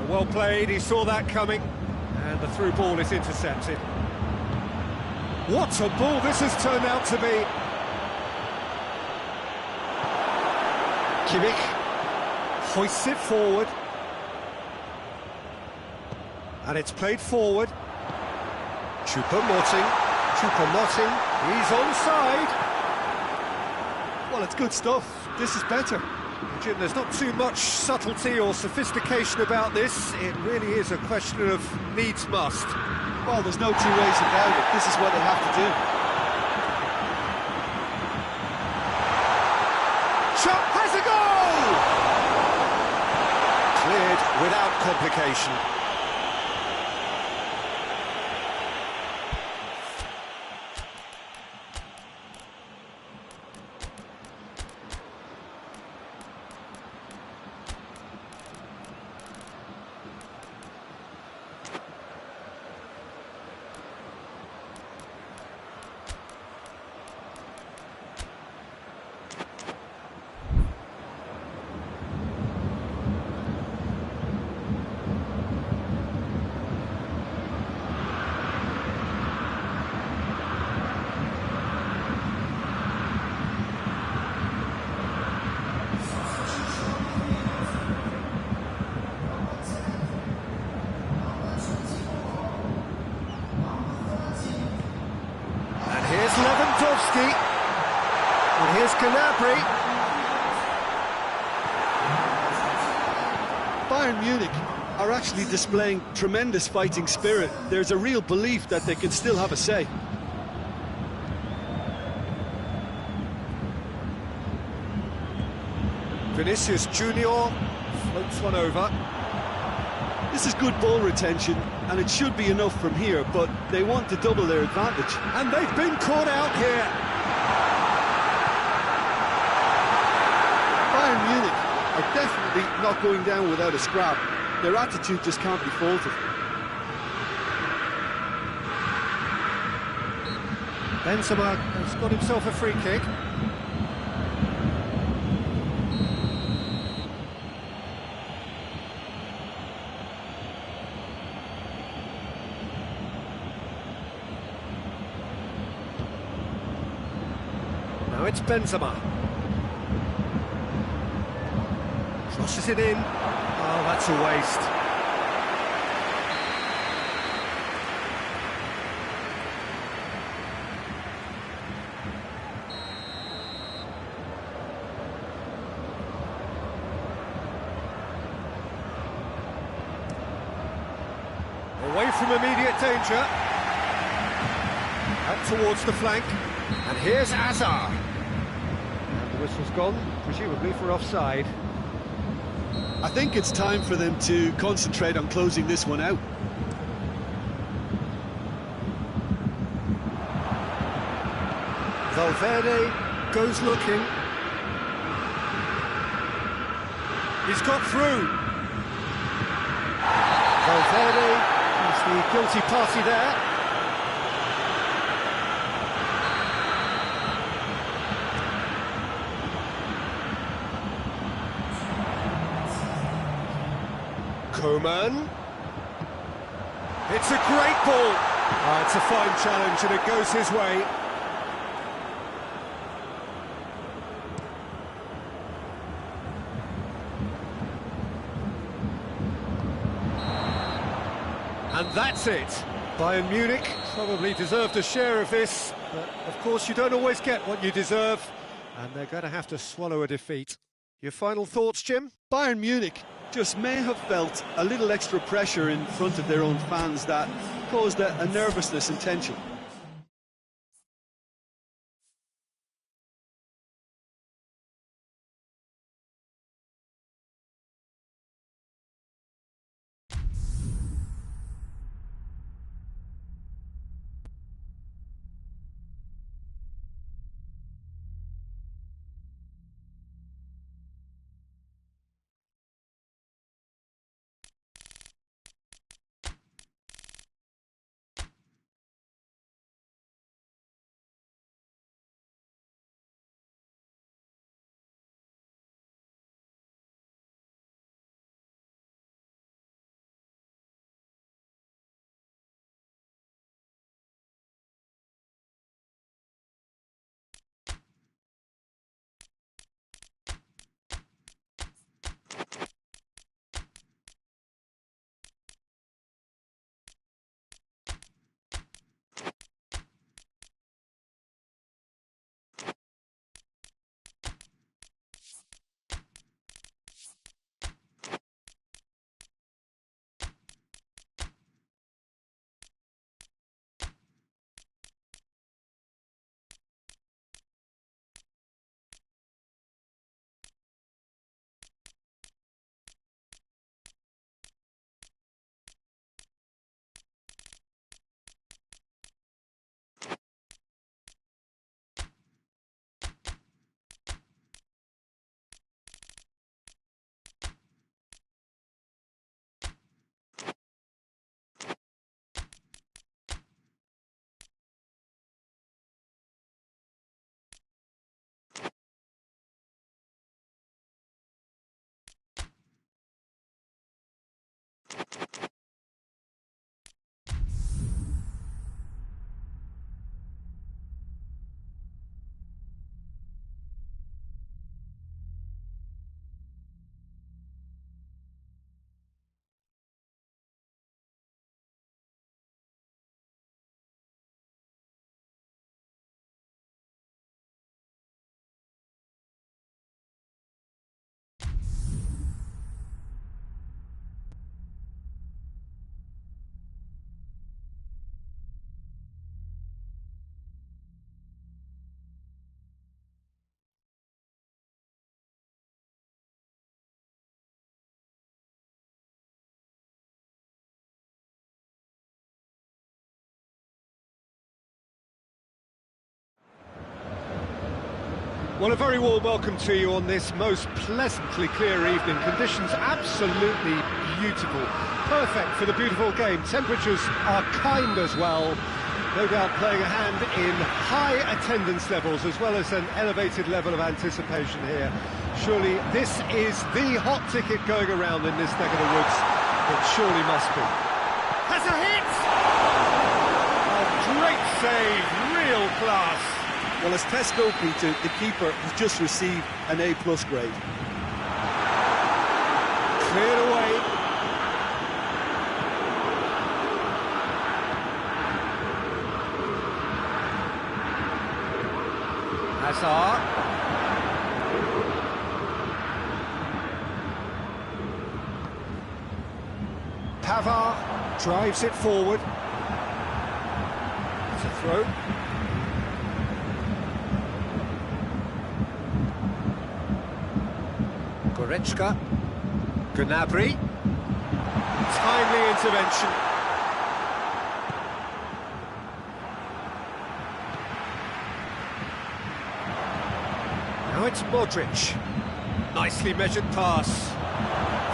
Well played, he saw that coming. And the through ball is intercepted. What a ball this has turned out to be. Kimmich hoists it forward. And it's played forward. Choupo-Moting. Choupo-Moting. He's onside. Well, it's good stuff. This is better. Jim, there's not too much subtlety or sophistication about this. It really is a question of needs must. Well, there's no two ways about it. This is what they have to do. Shot has a goal! Cleared without complication. Here's Lewandowski, and here's Canabry. Bayern Munich are actually displaying tremendous fighting spirit. There's a real belief that they can still have a say. Vinicius Junior floats one over. This is good ball retention, and it should be enough from here, but they want to double their advantage. And they've been caught out here. Bayern Munich are definitely not going down without a scrap. Their attitude just can't be faulted. Benzema has got himself a free kick. Now it's Benzema. Crosses it in. Oh, that's a waste. Away from immediate danger. Out towards the flank. And here's Azar. And the whistle's gone, presumably for offside. I think it's time for them to concentrate on closing this one out. Valverde goes looking. He's got through. Valverde is the guilty party there. Coman. It's a great ball. It's a fine challenge and it goes his way. And that's it. Bayern Munich probably deserved a share of this, but of course you don't always get what you deserve, and they're going to have to swallow a defeat. Your final thoughts, Jim? Bayern Munich just may have felt a little extra pressure in front of their own fans that caused a nervousness and tension. Well, a very warm welcome to you on this most pleasantly clear evening. Conditions absolutely beautiful, perfect for the beautiful game. Temperatures are kind as well, no doubt playing a hand in high attendance levels as well as an elevated level of anticipation here. Surely this is the hot ticket going around in this neck of the woods. It surely must be. Has a hit! A great save, real class. Well, as test goalkeeper, the keeper has just received an A+ grade. Cleared away. Hazard. Pavard drives it forward. It's a throw. Goretzka, Gnabry, timely intervention. Now it's Modric, nicely measured pass.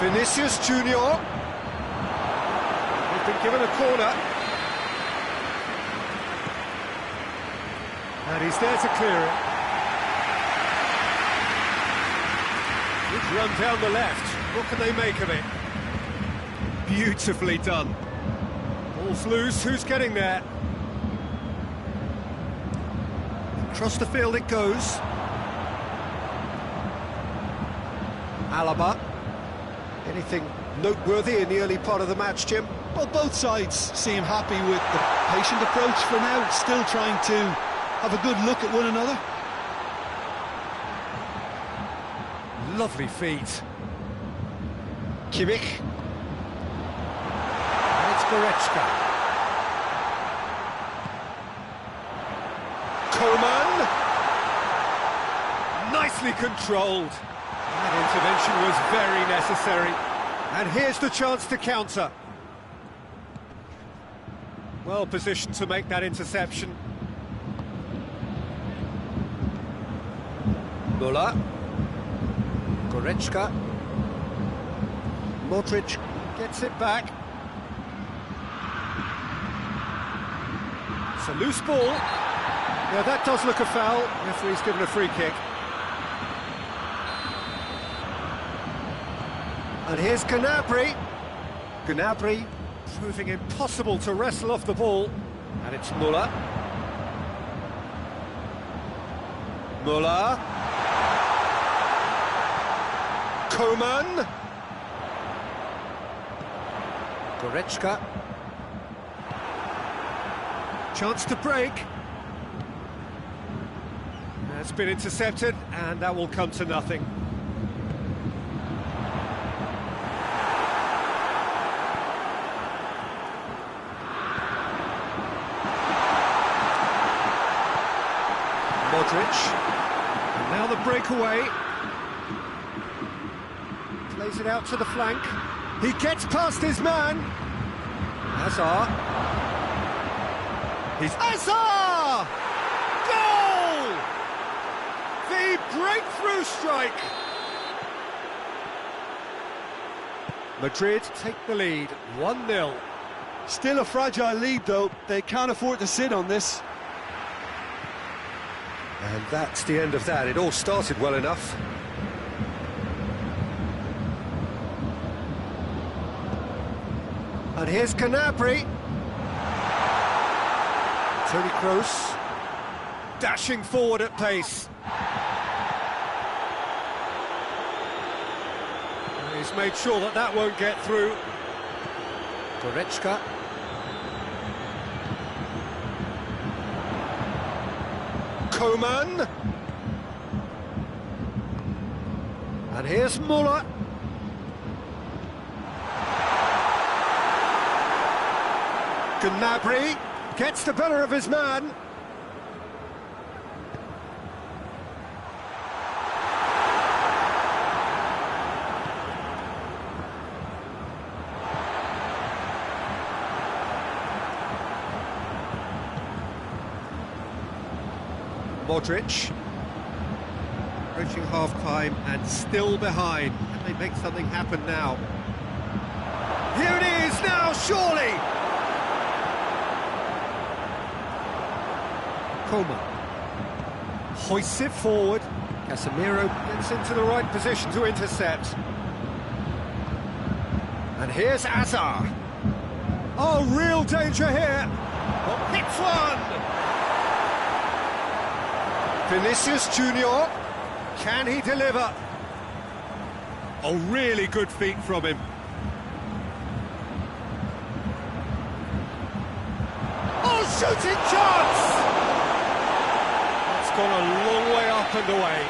Vinicius Junior, they've been given a corner. And he's there to clear it. Good run down the left. What can they make of it? Beautifully done. Ball's loose. Who's getting there? Across the field it goes. Alaba. Anything noteworthy in the early part of the match, Jim? Well, both sides seem happy with the patient approach for now, still trying to have a good look at one another. Lovely feet. Kimmich. And it's Goretzka. Coman. Nicely controlled. That intervention was very necessary. And here's the chance to counter. Well positioned to make that interception. Müller. Goretzka. Modric gets it back. It's a loose ball. Yeah, that does look a foul. Referee's given a free kick. And here's Gnabry. Gnabry proving impossible to wrestle off the ball. And it's Müller. Müller. Coman. Goretzka. Chance to break. That's been intercepted, and that will come to nothing. Modric. And now the breakaway. Plays it out to the flank. He gets past his man. Hazard. He's Hazard! Goal! The breakthrough strike. Madrid take the lead, 1-0. Still a fragile lead, though. They can't afford to sit on this. And that's the end of that. It all started well enough. And here's Gnabry. Toni Kroos dashing forward at pace. And he's made sure that that won't get through. Goretzka. Coman. And here's Müller. Gnabry gets the better of his man. Modric. Approaching half-time and still behind. Can they make something happen now? Here it is now, surely! Coleman hoists it forward. Casemiro gets into the right position to intercept. And here's Azar. Oh, real danger here. Oh, hits one! Vinicius Junior. Can he deliver? Oh, really good feet from him. Oh, shooting chance! That's gone a long way up and away.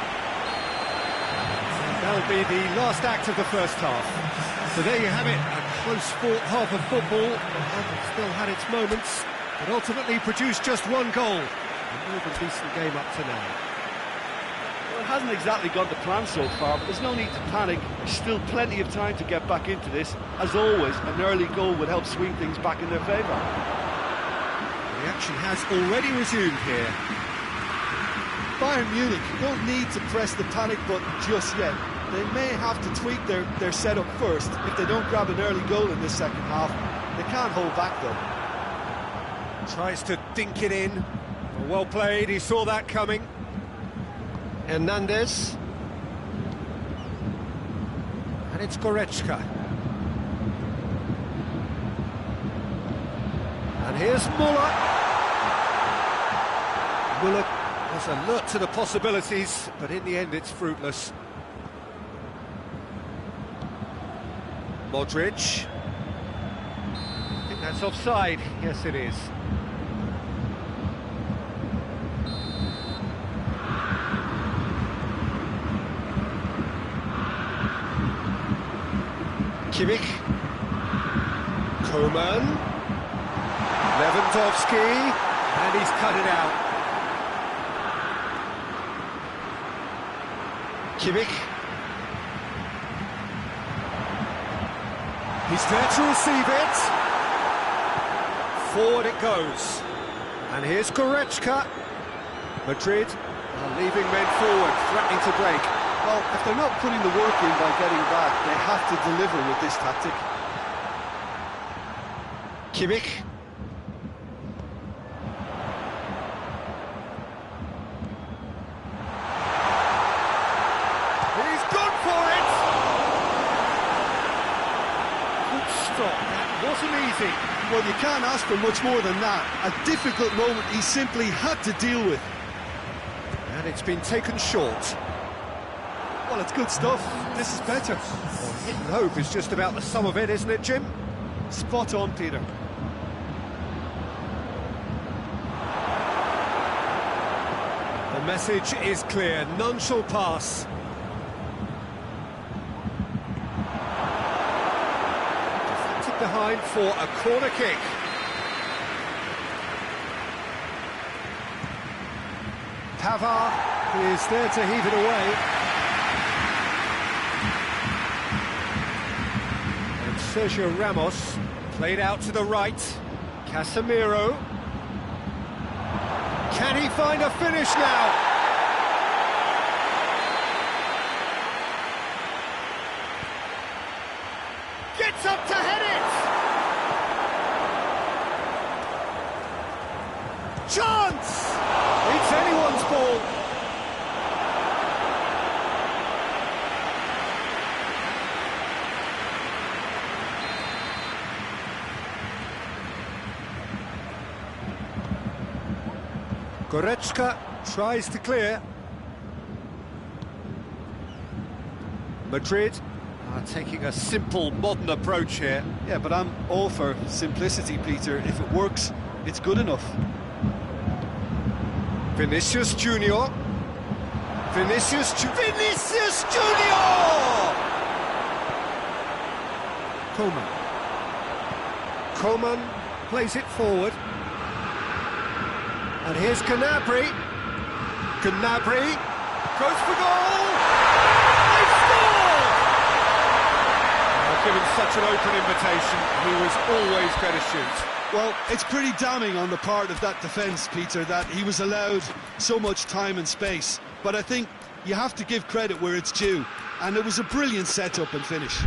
That'll be the last act of the first half. So there you have it, a close-fought half of football. It still had its moments, but ultimately produced just one goal. A more than decent game up to now. Well, it hasn't exactly gone to plan so far, but there's no need to panic. There's still plenty of time to get back into this. As always, an early goal would help swing things back in their favour. The action has already resumed here. Bayern Munich don't need to press the panic button just yet. They may have to tweak their setup first. If they don't grab an early goal in this second half, they can't hold back though. Tries to dink it in. Well played, he saw that coming. Hernandez. And it's Goretzka. And here's Muller. Muller was alert to the possibilities, but in the end it's fruitless. Modric. I think that's offside. Yes, it is. Kimmich. Coman. Lewandowski. And he's cut it out. Kimmich. He's there to receive it. Forward it goes. And here's Goretzka. Madrid are leaving men forward, threatening to break. Well, if they're not putting the work in by getting back, they have to deliver with this tactic. Kimmich. He's gone for it! Good stop, that wasn't easy. Well, you can't ask for much more than that. A difficult moment he simply had to deal with. And it's been taken short. Well, it's good stuff. This is better. Well, hit and hope is just about the sum of it, isn't it, Jim? Spot on, Peter. The message is clear, none shall pass. Deflected behind for a corner kick. Pavard is there to heave it away. And Sergio Ramos played out to the right. Casemiro. Can he find a finish now? Gets up to head it! Chance! It's anyone's ball. Goretzka tries to clear. Madrid are taking a simple, modern approach here. Yeah, but I'm all for simplicity, Peter. If it works, it's good enough. Vinicius Junior. Vinicius Junior! Coman. Coman plays it forward. And here's Gnabry. Gnabry goes for goal! They score! Given such an open invitation, he was always going to shoot. Well, it's pretty damning on the part of that defence, Peter, that he was allowed so much time and space. But I think you have to give credit where it's due, and it was a brilliant setup and finish.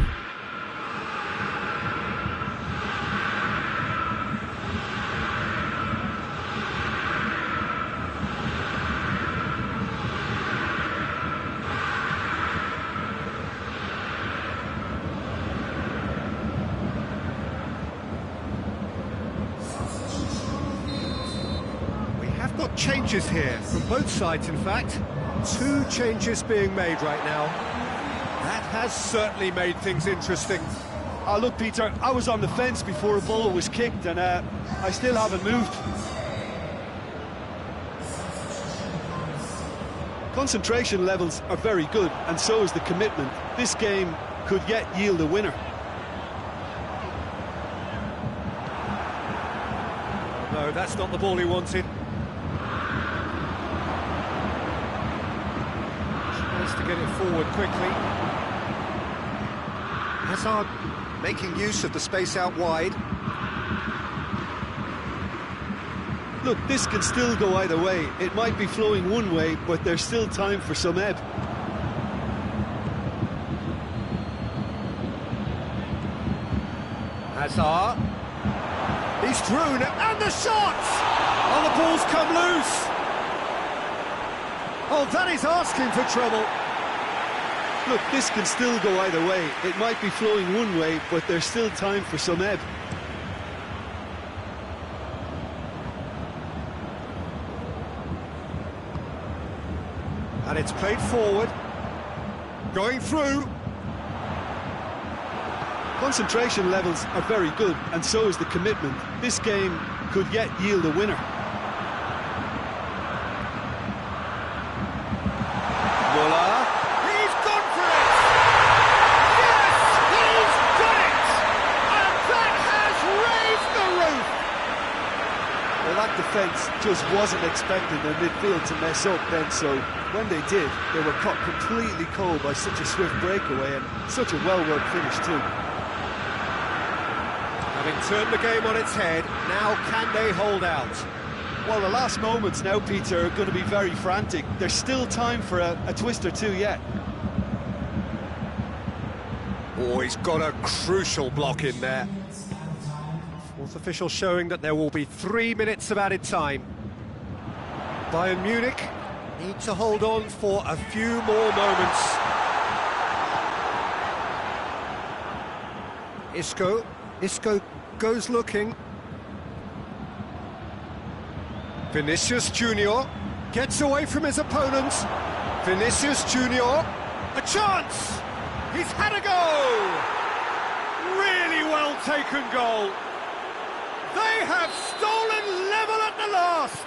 Got changes here from both sides, in fact. 2 changes being made right now. That has certainly made things interesting. Look, Peter, I was on the fence before a ball was kicked, and I still haven't moved. Concentration levels are very good, and so is the commitment. This game could yet yield a winner. No, that's not the ball he wanted. To get it forward quickly. Hazard making use of the space out wide. Look, this can still go either way. It might be flowing one way, but there's still time for some ebb. Hazard. He's through, and the shot! Oh, the ball's come loose! Oh, that is asking for trouble. Look, this can still go either way. It might be flowing one way, but there's still time for some ebb. And it's played forward. Going through. Concentration levels are very good, and so is the commitment. This game could yet yield a winner. He's gone for it! Yes, he's got it! And that has raised the roof! Well, that defence just wasn't expecting their midfield to mess up then, so when they did, they were caught completely cold by such a swift breakaway and such a well-worked finish too. Having turned the game on its head, now can they hold out? Well, the last moments now, Peter, are going to be very frantic. There's still time for a twist or two yet. Oh, he's got a crucial block in there. Fourth official showing that there will be 3 minutes of added time. Bayern Munich need to hold on for a few more moments. Isco goes looking. Vinicius Junior gets away from his opponent. Vinicius Junior, a chance! He's had a go! Really well taken goal. They have stolen level at the last!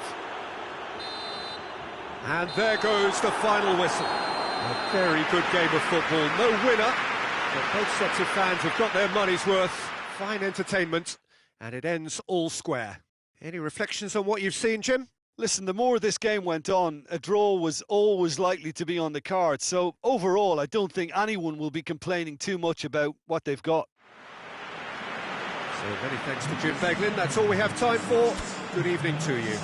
And there goes the final whistle. A very good game of football, no winner, but both sets of fans have got their money's worth. Fine entertainment, and it ends all square. Any reflections on what you've seen, Jim? Listen, the more this game went on, a draw was always likely to be on the cards. So overall, I don't think anyone will be complaining too much about what they've got. So many thanks to Jim Beglin. That's all we have time for. Good evening to you.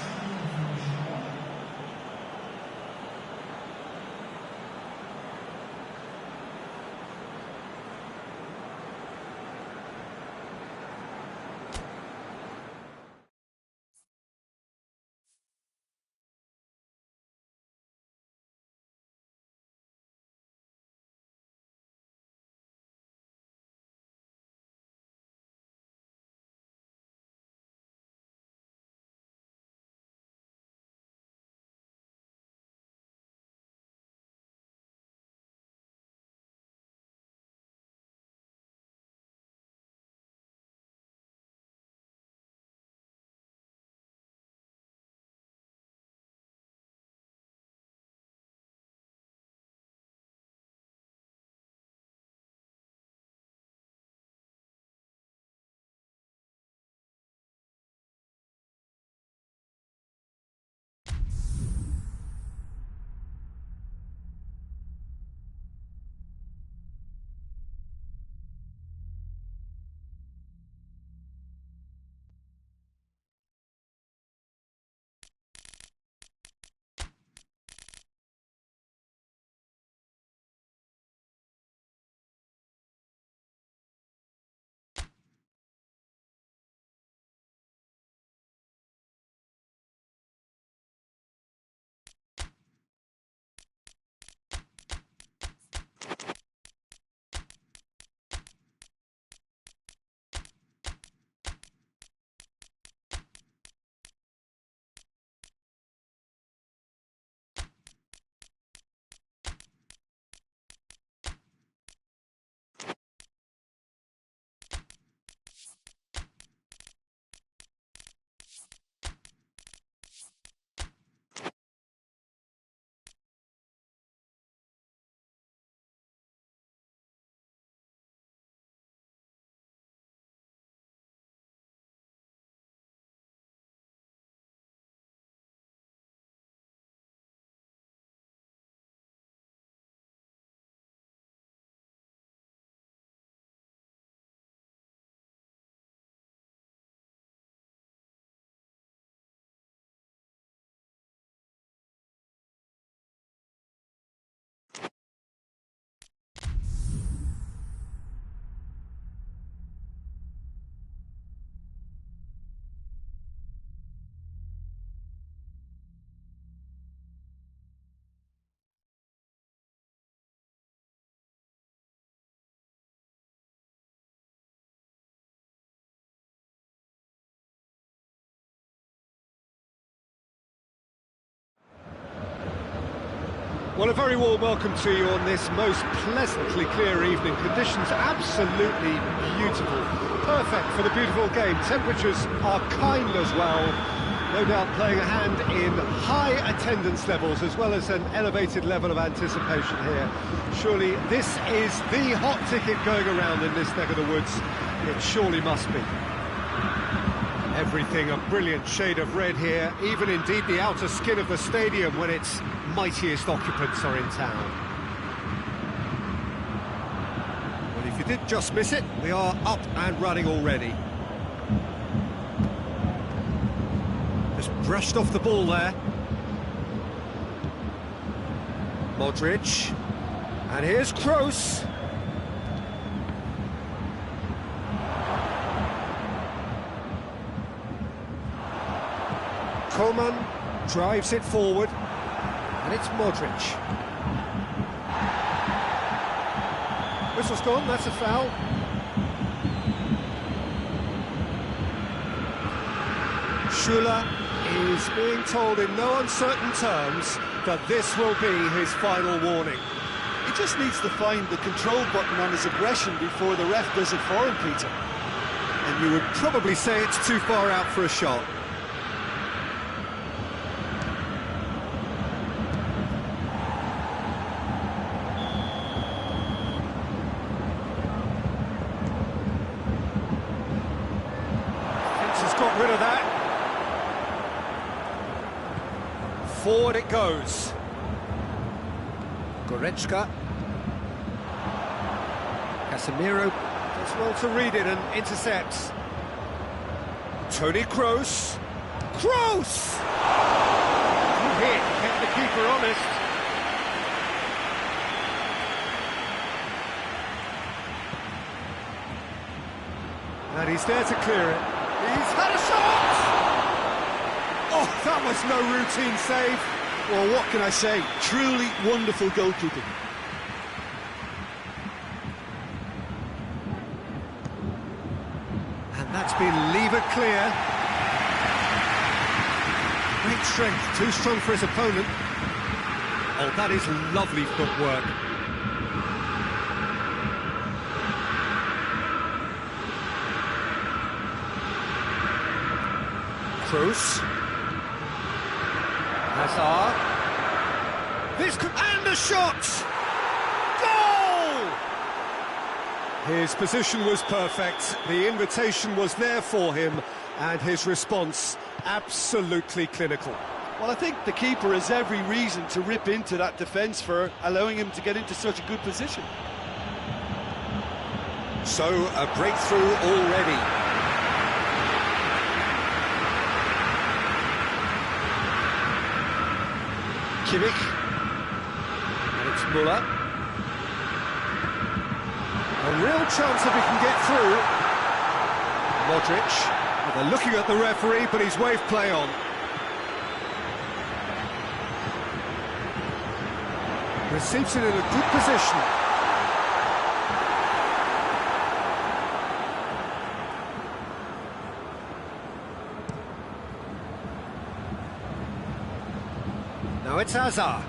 Well, a very warm welcome to you on this most pleasantly clear evening. Conditions absolutely beautiful. Perfect for the beautiful game. Temperatures are kind as well. No doubt playing a hand in high attendance levels as well as an elevated level of anticipation here. Surely this is the hot ticket going around in this neck of the woods. It surely must be. Everything a brilliant shade of red here, even indeed the outer skin of the stadium when its mightiest occupants are in town. Well, if you did just miss it, we are up and running already. Just brushed off the ball there. Modric. And here's Kroos. Coman drives it forward, and it's Modric. Whistle's gone, that's a foul. Schuller is being told in no uncertain terms that this will be his final warning. He just needs to find the control button on his aggression before the ref does it for him, Peter. And you would probably say it's too far out for a shot. Got rid of that. Forward it goes. Goretzka. Casemiro does well to read it and intercepts. Toni Kroos. Kroos! Good hit, kept the keeper honest. And he's there to clear it. He's had a shot! Oh, that was no routine save. Well, what can I say? Truly wonderful goalkeeping. And that's been levered clear. Great strength, too strong for his opponent. Oh, that is lovely footwork. Kroos. Hazard. This could... And a shot! Goal! His position was perfect. The invitation was there for him, and his response absolutely clinical. Well, I think the keeper has every reason to rip into that defence for allowing him to get into such a good position. So, a breakthrough already. Kimmich, and it's Müller. A real chance if he can get through. Modric, well, they're looking at the referee, but he's waved play on. Receives it in a good position. Now it's Hazard.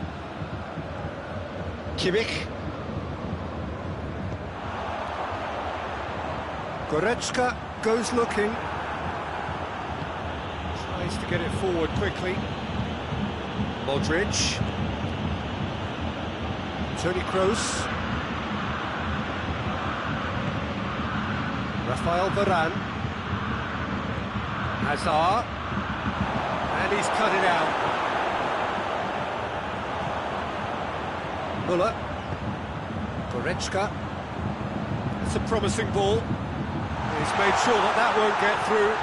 Kimmich. Goretzka goes looking. Tries to get it forward quickly. Modric. Toni Kroos. Rafael Varane. Hazard. And he's cut it out. Müller. Goretzka. It's a promising ball. He's made sure that that won't get through.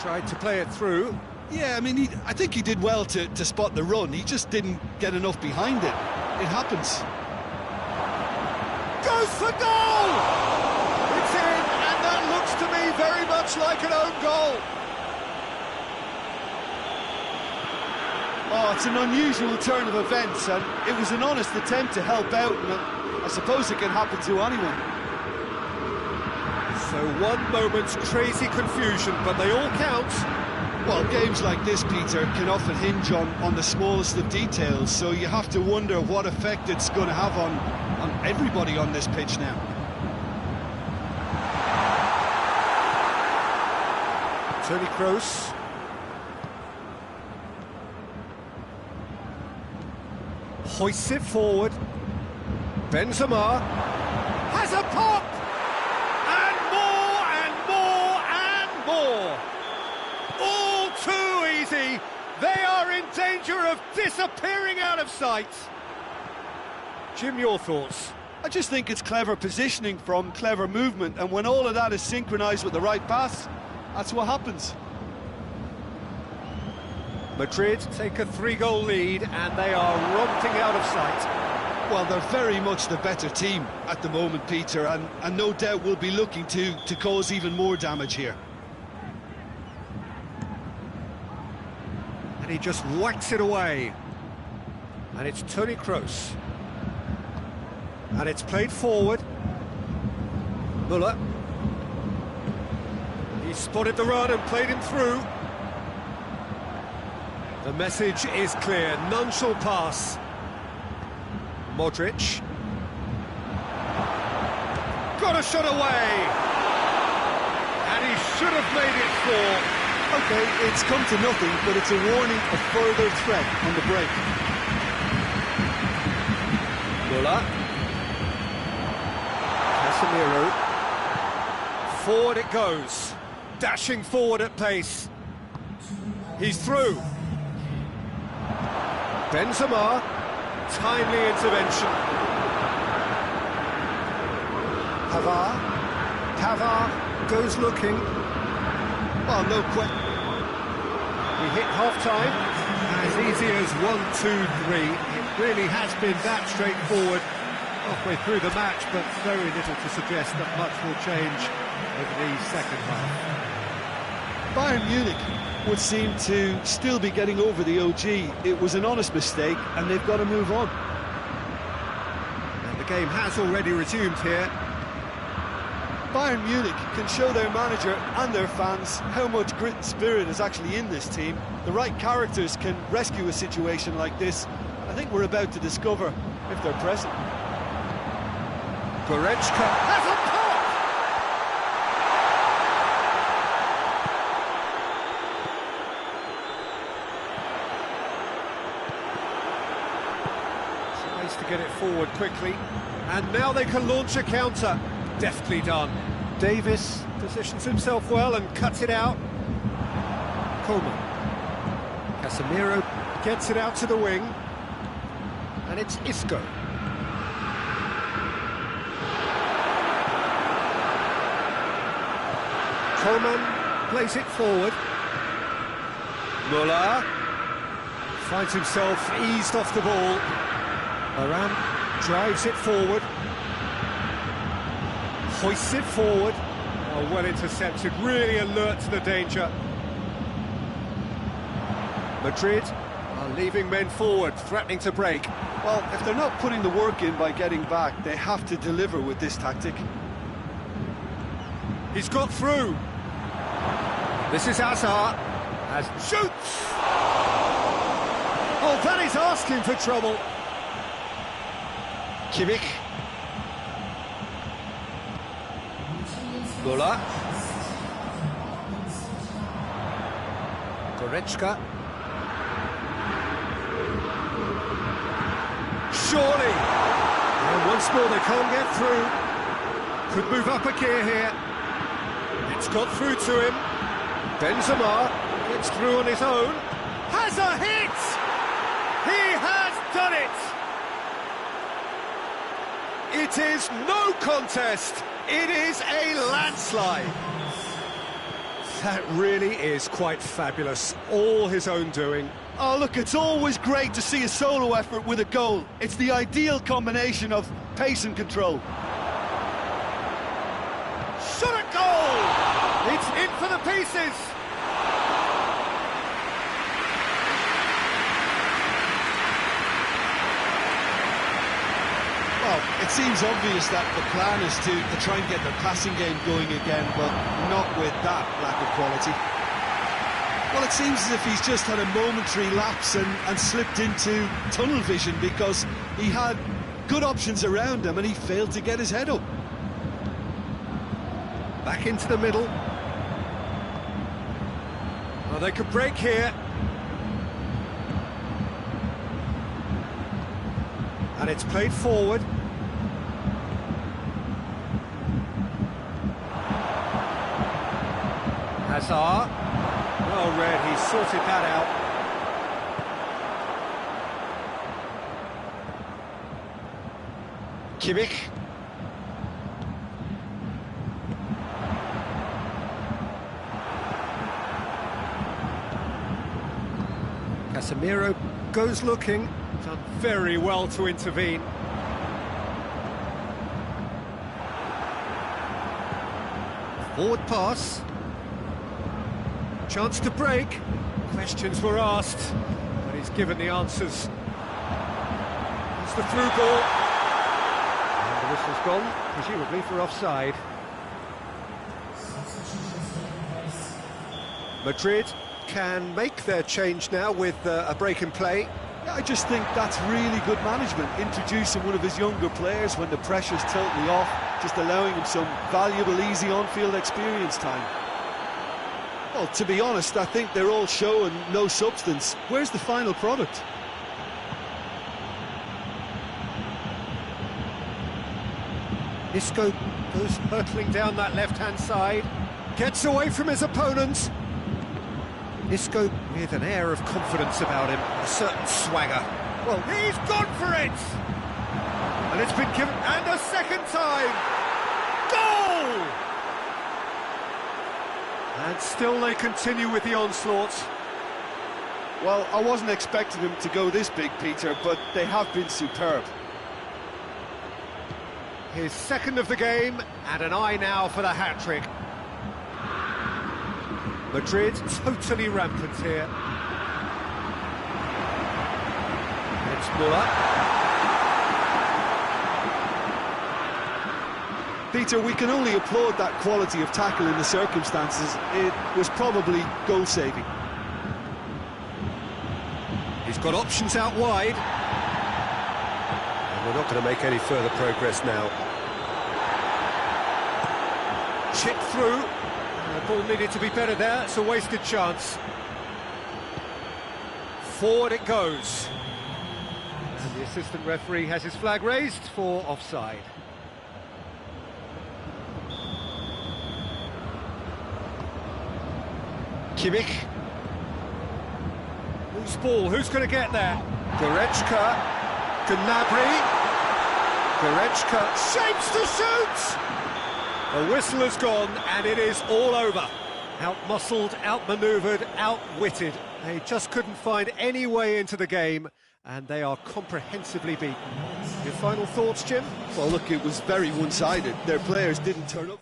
Tried to play it through. Yeah, I mean, I think he did well to spot the run. He just didn't get enough behind it. It happens. Goes for goal! It's in, and that looks to me very much like an own goal. Oh, it's an unusual turn of events, and it was an honest attempt to help out, and I suppose it can happen to anyone. So one moment's crazy confusion, but they all count. Well, games like this, Peter, can often hinge on the smallest of details, so you have to wonder what effect it's going to have on everybody on this pitch now. Toni Kroos. Hoists it forward. Benzema has a pop! And more! All too easy! They are in danger of disappearing out of sight! Jim, your thoughts? I just think it's clever positioning from clever movement, and when all of that is synchronised with the right pass, that's what happens. Madrid take a 3-goal lead and they are romping out of sight. Well, they're very much the better team at the moment, Peter, and no doubt will be looking to cause even more damage here. And he just whacks it away. And it's Toni Kroos. And it's played forward. Müller. He spotted the run and played him through. The message is clear, none shall pass. Modric. Got a shot away! And he should have made it 4. OK, it's come to nothing, but it's a warning of further threat on the break. Müller. Casemiro. Forward it goes. Dashing forward at pace. He's through. Benzema, timely intervention. Pavard goes looking. Well, no question. We hit half-time. As easy as 1, 2, 3. It really has been that straightforward halfway through the match, but very little to suggest that much will change over the second half. Bayern Munich would seem to still be getting over the OG. It was an honest mistake, and they've got to move on. And the game has already resumed here. Bayern Munich can show their manager and their fans how much grit and spirit is actually in this team. The right characters can rescue a situation like this. I think we're about to discover if they're present. Goretzka has a pop! Tries to get it forward quickly, and now they can launch a counter. Deftly done. Davis positions himself well and cuts it out. Coleman. Casemiro gets it out to the wing, and it's Isco. Coleman plays it forward. Müller finds himself eased off the ball. Varane drives it forward. Hoists it forward. Oh, well intercepted, really alert to the danger. Madrid are leaving men forward, threatening to break. Well, if they're not putting the work in by getting back, they have to deliver with this tactic. He's got through. This is Hazard. As shoots! Oh, that is asking for trouble. Kimmich. Müller. Goretzka. Surely. And once more they can't get through. Could move up a gear here. It's got through to him. Benzema gets through on his own. Has a hit! He has done it! It is no contest. It is a landslide. That really is quite fabulous. All his own doing. Oh, look, it's always great to see a solo effort with a goal. It's the ideal combination of pace and control. Shot at goal! It's in for the pieces. Well, it seems obvious that the plan is to try and get their passing game going again, but not with that lack of quality. Well, it seems as if he's just had a momentary lapse and slipped into tunnel vision, because he had good options around him and he failed to get his head up. Back into the middle. Well, they could break here. And it's played forward. Hazard. Well read, he's sorted that out. Kimmich. Casemiro goes looking. Done very well to intervene. Forward pass. Chance to break. Questions were asked, but he's given the answers. It's the through ball. And the whistle's gone, presumably for offside. Madrid can make their change now with a break in play. Yeah, I just think that's really good management, introducing one of his younger players when the pressure's totally off, just allowing him some valuable, easy on-field experience time. Well, to be honest, I think they're all show and no substance. Where's the final product? Isco goes hurtling down that left-hand side, gets away from his opponent. Isco with an air of confidence about him, a certain swagger. Well, he's gone for it! And it's been given, and a second time! Goal! And still they continue with the onslaught. Well, I wasn't expecting them to go this big, Peter, but they have been superb. His second of the game, and an eye now for the hat-trick. Madrid totally rampant here. It's Muller. Peter, we can only applaud that quality of tackle in the circumstances. It was probably goal-saving. He's got options out wide. And we're not going to make any further progress now. Chip through. The ball needed to be better there. It's a wasted chance. Forward it goes. And the assistant referee has his flag raised for offside. Kimmich. Loose ball, who's going to get there? Goretzka. Gnabry. Goretzka shapes to shoot! The whistle has gone, and it is all over. Out-muscled, out-manoeuvred, out-witted. They just couldn't find any way into the game, and they are comprehensively beaten. Your final thoughts, Jim? Well, look, it was very one-sided. Their players didn't turn up.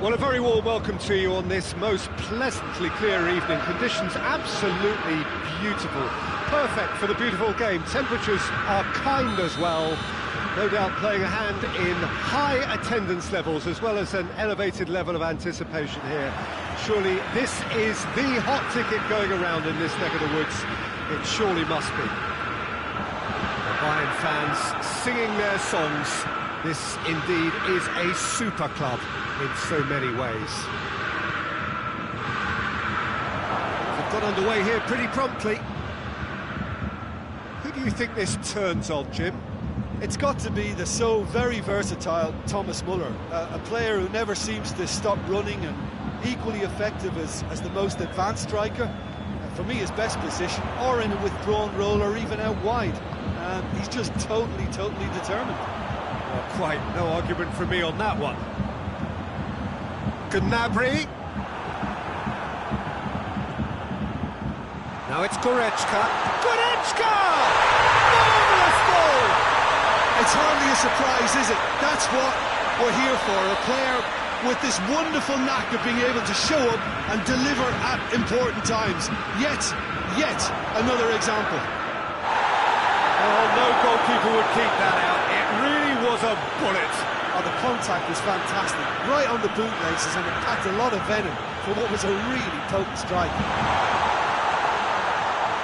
Well, a very warm welcome to you on this most pleasantly clear evening. Conditions absolutely beautiful. Perfect for the beautiful game. Temperatures are kind as well. No doubt playing a hand in high attendance levels as well as an elevated level of anticipation here. Surely this is the hot ticket going around in this neck of the woods. It surely must be. The Bayern fans singing their songs. This indeed is a super club in so many ways. They've got underway here pretty promptly. Who do you think this turns on, Jim? It's got to be the so very versatile Thomas Muller, a player who never seems to stop running and equally effective as the most advanced striker. For me, his best position, or in a withdrawn role, or even out wide. He's just totally determined. Well, quite no argument from me on that one. Gnabry. Now it's Goretzka. Goretzka! Marvellous goal! It's hardly a surprise, is it? That's what we're here for, a player with this wonderful knack of being able to show up and deliver at important times. Yet another example. Oh, no goalkeeper would keep that out. It really was a bullet. Oh, the contact was fantastic, right on the bootlaces, and it packed a lot of venom for what was a really potent strike.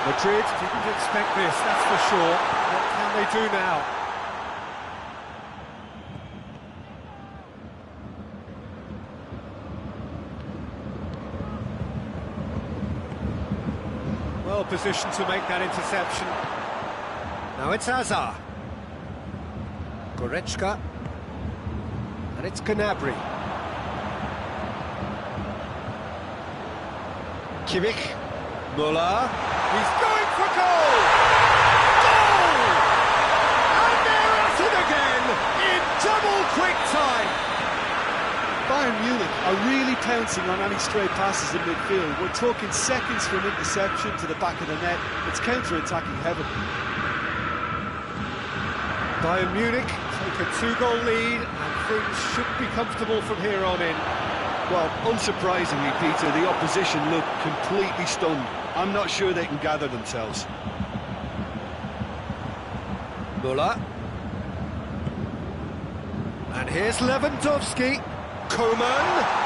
Madrid didn't expect this, that's for sure. What can they do now? Well positioned to make that interception. Now it's Hazard. Goretzka. And it's Gnabry. Kimmich. Müller. He's going for goal! Goal! And they're at it again in double quick time. Bayern Munich are really pouncing on any stray passes in midfield. We're talking seconds from interception to the back of the net. It's counter-attacking heaven. Bayern Munich take a two-goal lead and things should be comfortable from here on in. Well, unsurprisingly, Peter, the opposition look completely stunned. I'm not sure they can gather themselves. Müller. And here's Lewandowski. Coman.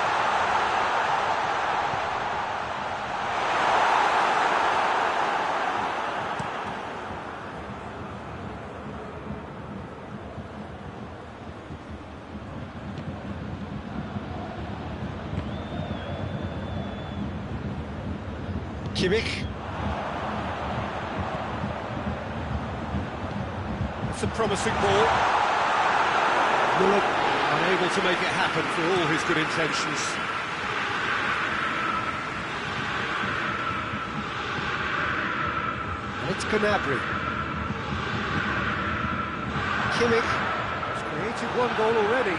Kimmich. It's a promising ball. Müller unable to make it happen for all his good intentions. And it's Gnabry. Kimmich has created one goal already.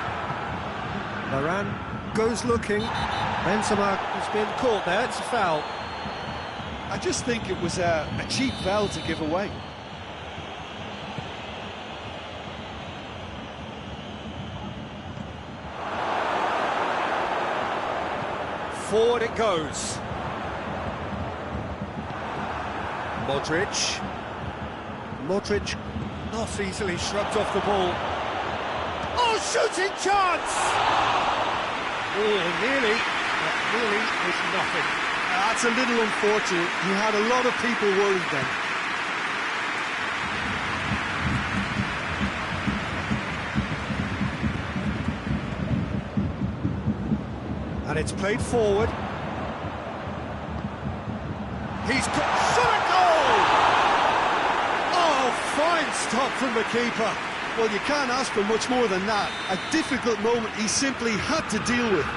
Varane goes looking. Benzema has been caught there, it's a foul. I just think it was a cheap foul to give away. Forward it goes. Modric. Modric not easily shrugged off the ball. Oh, shooting chance! Oh, nearly, but nearly is nothing. That's a little unfortunate. He had a lot of people worried then. And it's played forward. He's got shot a goal! Oh, fine stop from the keeper. Well, you can't ask for much more than that. A difficult moment he simply had to deal with.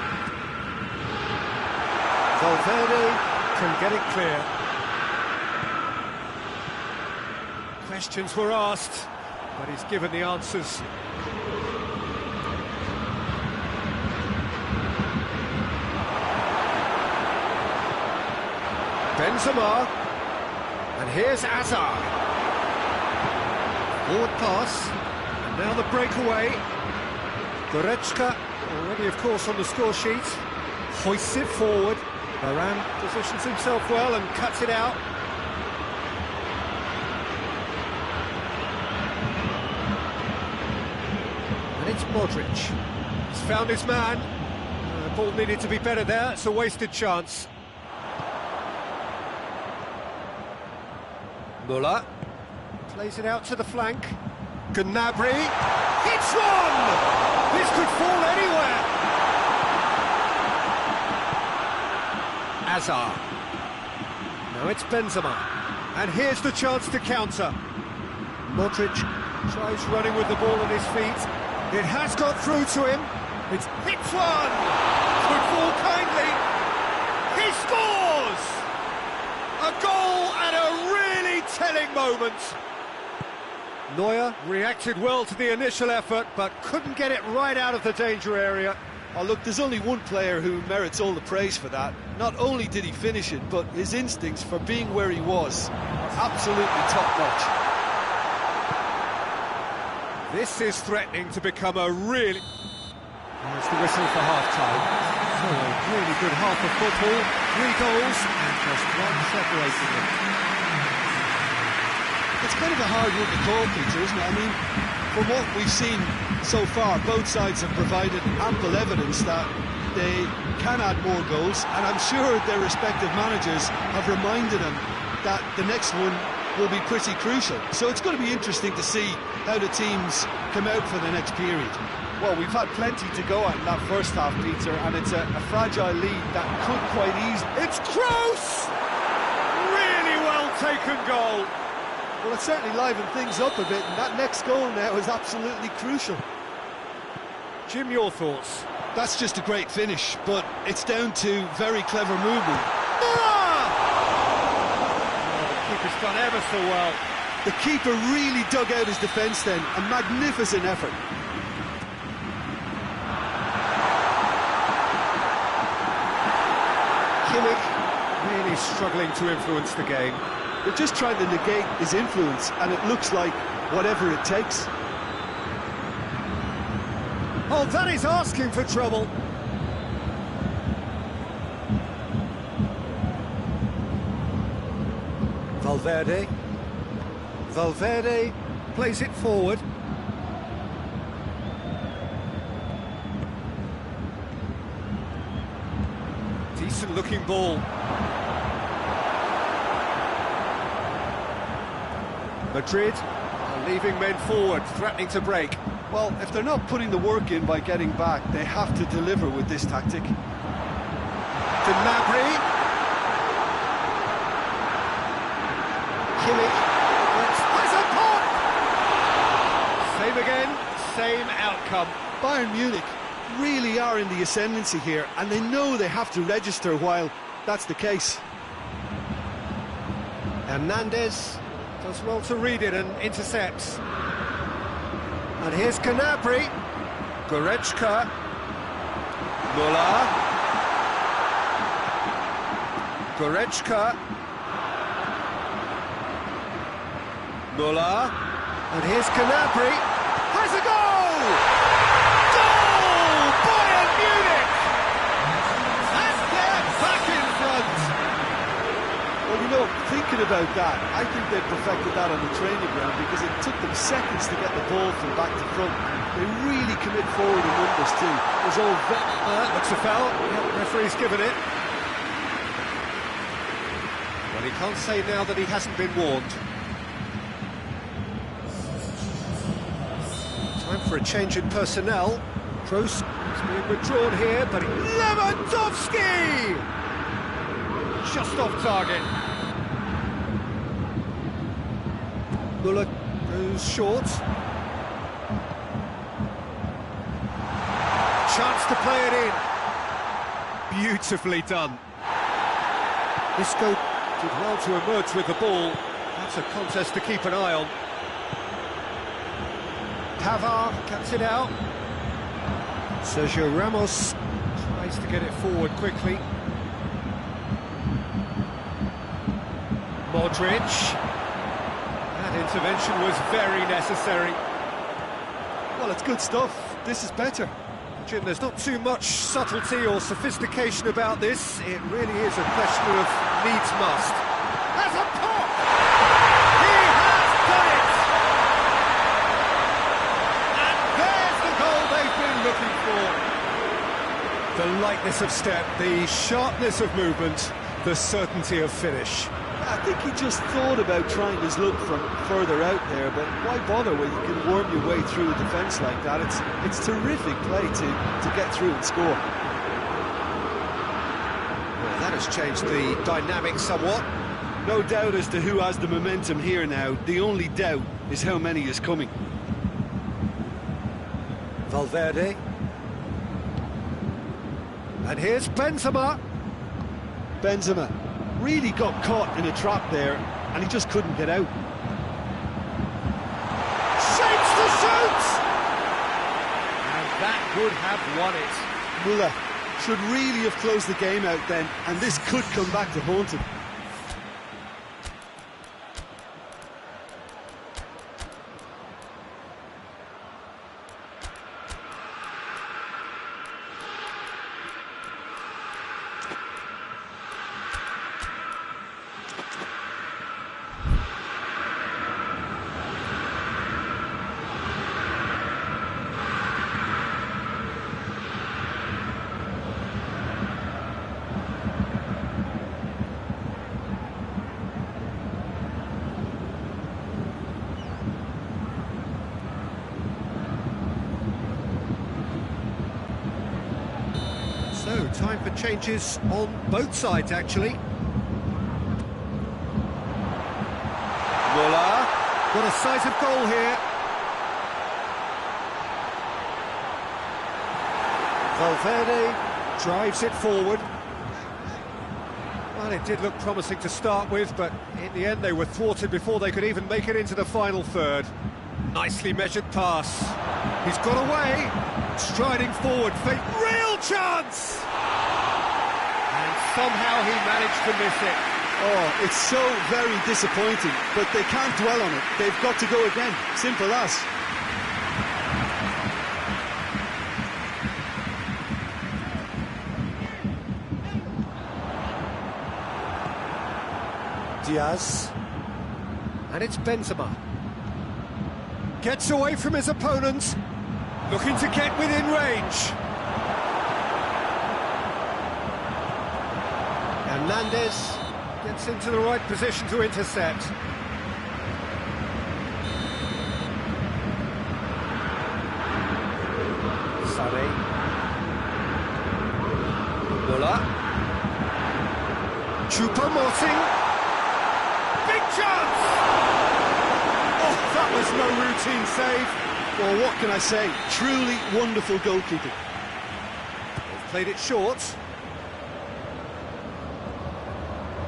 Valverde can get it clear. Questions were asked, but he's given the answers. Benzema, and here's Hazard. Forward pass, and now the breakaway. Goretzka. Already, of course, on the score sheet. Hoists it forward. Varane positions himself well and cuts it out. And it's Modric. He's found his man. The ball needed to be better there. It's a wasted chance. Muller plays it out to the flank. Gnabry hits one! This could fall anywhere. Hazard. Now it's Benzema. And here's the chance to counter. Modric tries running with the ball at his feet. It has got through to him. It's hits one! Could fall kindly. He scores! A goal at a really telling moment. Neuer reacted well to the initial effort, but couldn't get it right out of the danger area. Oh, look, there's only one player who merits all the praise for that. Not only did he finish it, but his instincts for being where he was are absolutely top-notch. This is threatening to become a really... There's the whistle for half-time. So a really good half of football, 3 goals, and just one separating them. It's kind of a hard one to call, Peter, isn't it? I mean, from what we've seen so far, both sides have provided ample evidence that they can add more goals, and I'm sure their respective managers have reminded them that the next one will be pretty crucial. So it's going to be interesting to see how the teams come out for the next period. Well, we've had plenty to go at in that first half, Peter, and it's a fragile lead that could quite easily... It's close! Really well taken goal. Well, it certainly livened things up a bit, and that next goal now is absolutely crucial. Jim, your thoughts? That's just a great finish, but it's down to very clever movement. Oh, the keeper's done ever so well. The keeper really dug out his defence then, a magnificent effort. Kimmich really struggling to influence the game. They're just trying to negate his influence, and it looks like whatever it takes. Oh, that is asking for trouble. Valverde plays it forward. Decent looking ball. Madrid are leaving men forward, threatening to break. Well, if they're not putting the work in by getting back, they have to deliver with this tactic. To Gnabry. Kimmich has a pop! Same again, same outcome. Bayern Munich really are in the ascendancy here, and they know they have to register while that's the case. Hernandez does well to read it and intercepts. And here's Gnabry. Goretzka. Muller. Goretzka. Muller. And here's Gnabry. Has a goal! Goal! Bayern Munich! And they're back in front! Well, you know, thinking about that, I think they perfected that on the training ground because it took them seconds to get the ball from back to front. They really commit forward in numbers too. It was all looks a foul. Yep, referee's given it. Well, he can't say now that he hasn't been warned. Time for a change in personnel. Kroos is being withdrawn here, but Lewandowski! Just off target. Muller goes short. Chance to play it in. Beautifully done. Isco did well to emerge with the ball. That's a contest to keep an eye on. Pavard cuts it out. Sergio Ramos tries to get it forward quickly. Modric. That intervention was very necessary. Well, it's good stuff. This is better. imagine there's not too much subtlety or sophistication about this. It really is a question of needs must. Has a pop! He has done it! And there's the goal they've been looking for. The lightness of step, the sharpness of movement, the certainty of finish. I think he just thought about trying his luck from further out there, but why bother when you can worm your way through a defence like that? It's terrific play to get through and score. Well, that has changed the dynamic somewhat. No doubt as to who has the momentum here now. The only doubt is how many is coming. Valverde. And here's Benzema. Benzema really got caught in a trap there, and he just couldn't get out. Shapes to shoot! And that would have won it. Muller should really have closed the game out then, and this could come back to haunt him. So, time for changes on both sides, actually. Rora, got a sight of goal here. Valverde drives it forward. Well, it did look promising to start with, but in the end they were thwarted before they could even make it into the final third. Nicely measured pass. He's got away, striding forward, real chance! And somehow he managed to miss it. Oh, it's so very disappointing, but they can't dwell on it. They've got to go again. Simple as. Diaz. And it's Benzema. Gets away from his opponent, looking to get within range. Hernandez gets into the right position to intercept. Sané. Muller. Choupo-Moting. Big chance! Oh, that was no routine save. Well, what can I say? Truly wonderful goalkeeping. They've played it short.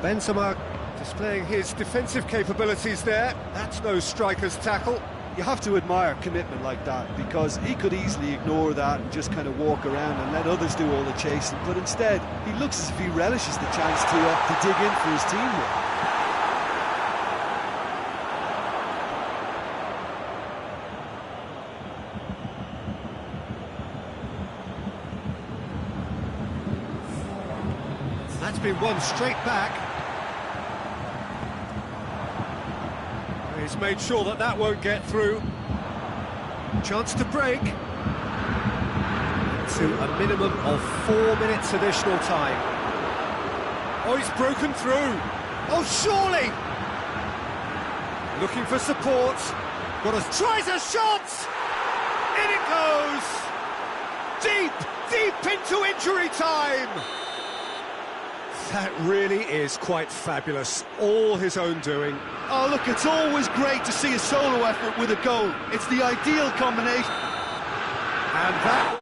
Benzema displaying his defensive capabilities there. That's no striker's tackle. You have to admire commitment like that, because he could easily ignore that and just kind of walk around and let others do all the chasing, but instead he looks as if he relishes the chance to dig in for his team here. That's been won straight back. He's made sure that that won't get through. Chance to break. To a minimum of 4 minutes additional time. Oh, he's broken through. Oh, surely! Looking for support. Tries a shot! In it goes! Deep into injury time! That really is quite fabulous. All his own doing. Oh, look, it's always great to see a solo effort with a goal. It's the ideal combination. And that...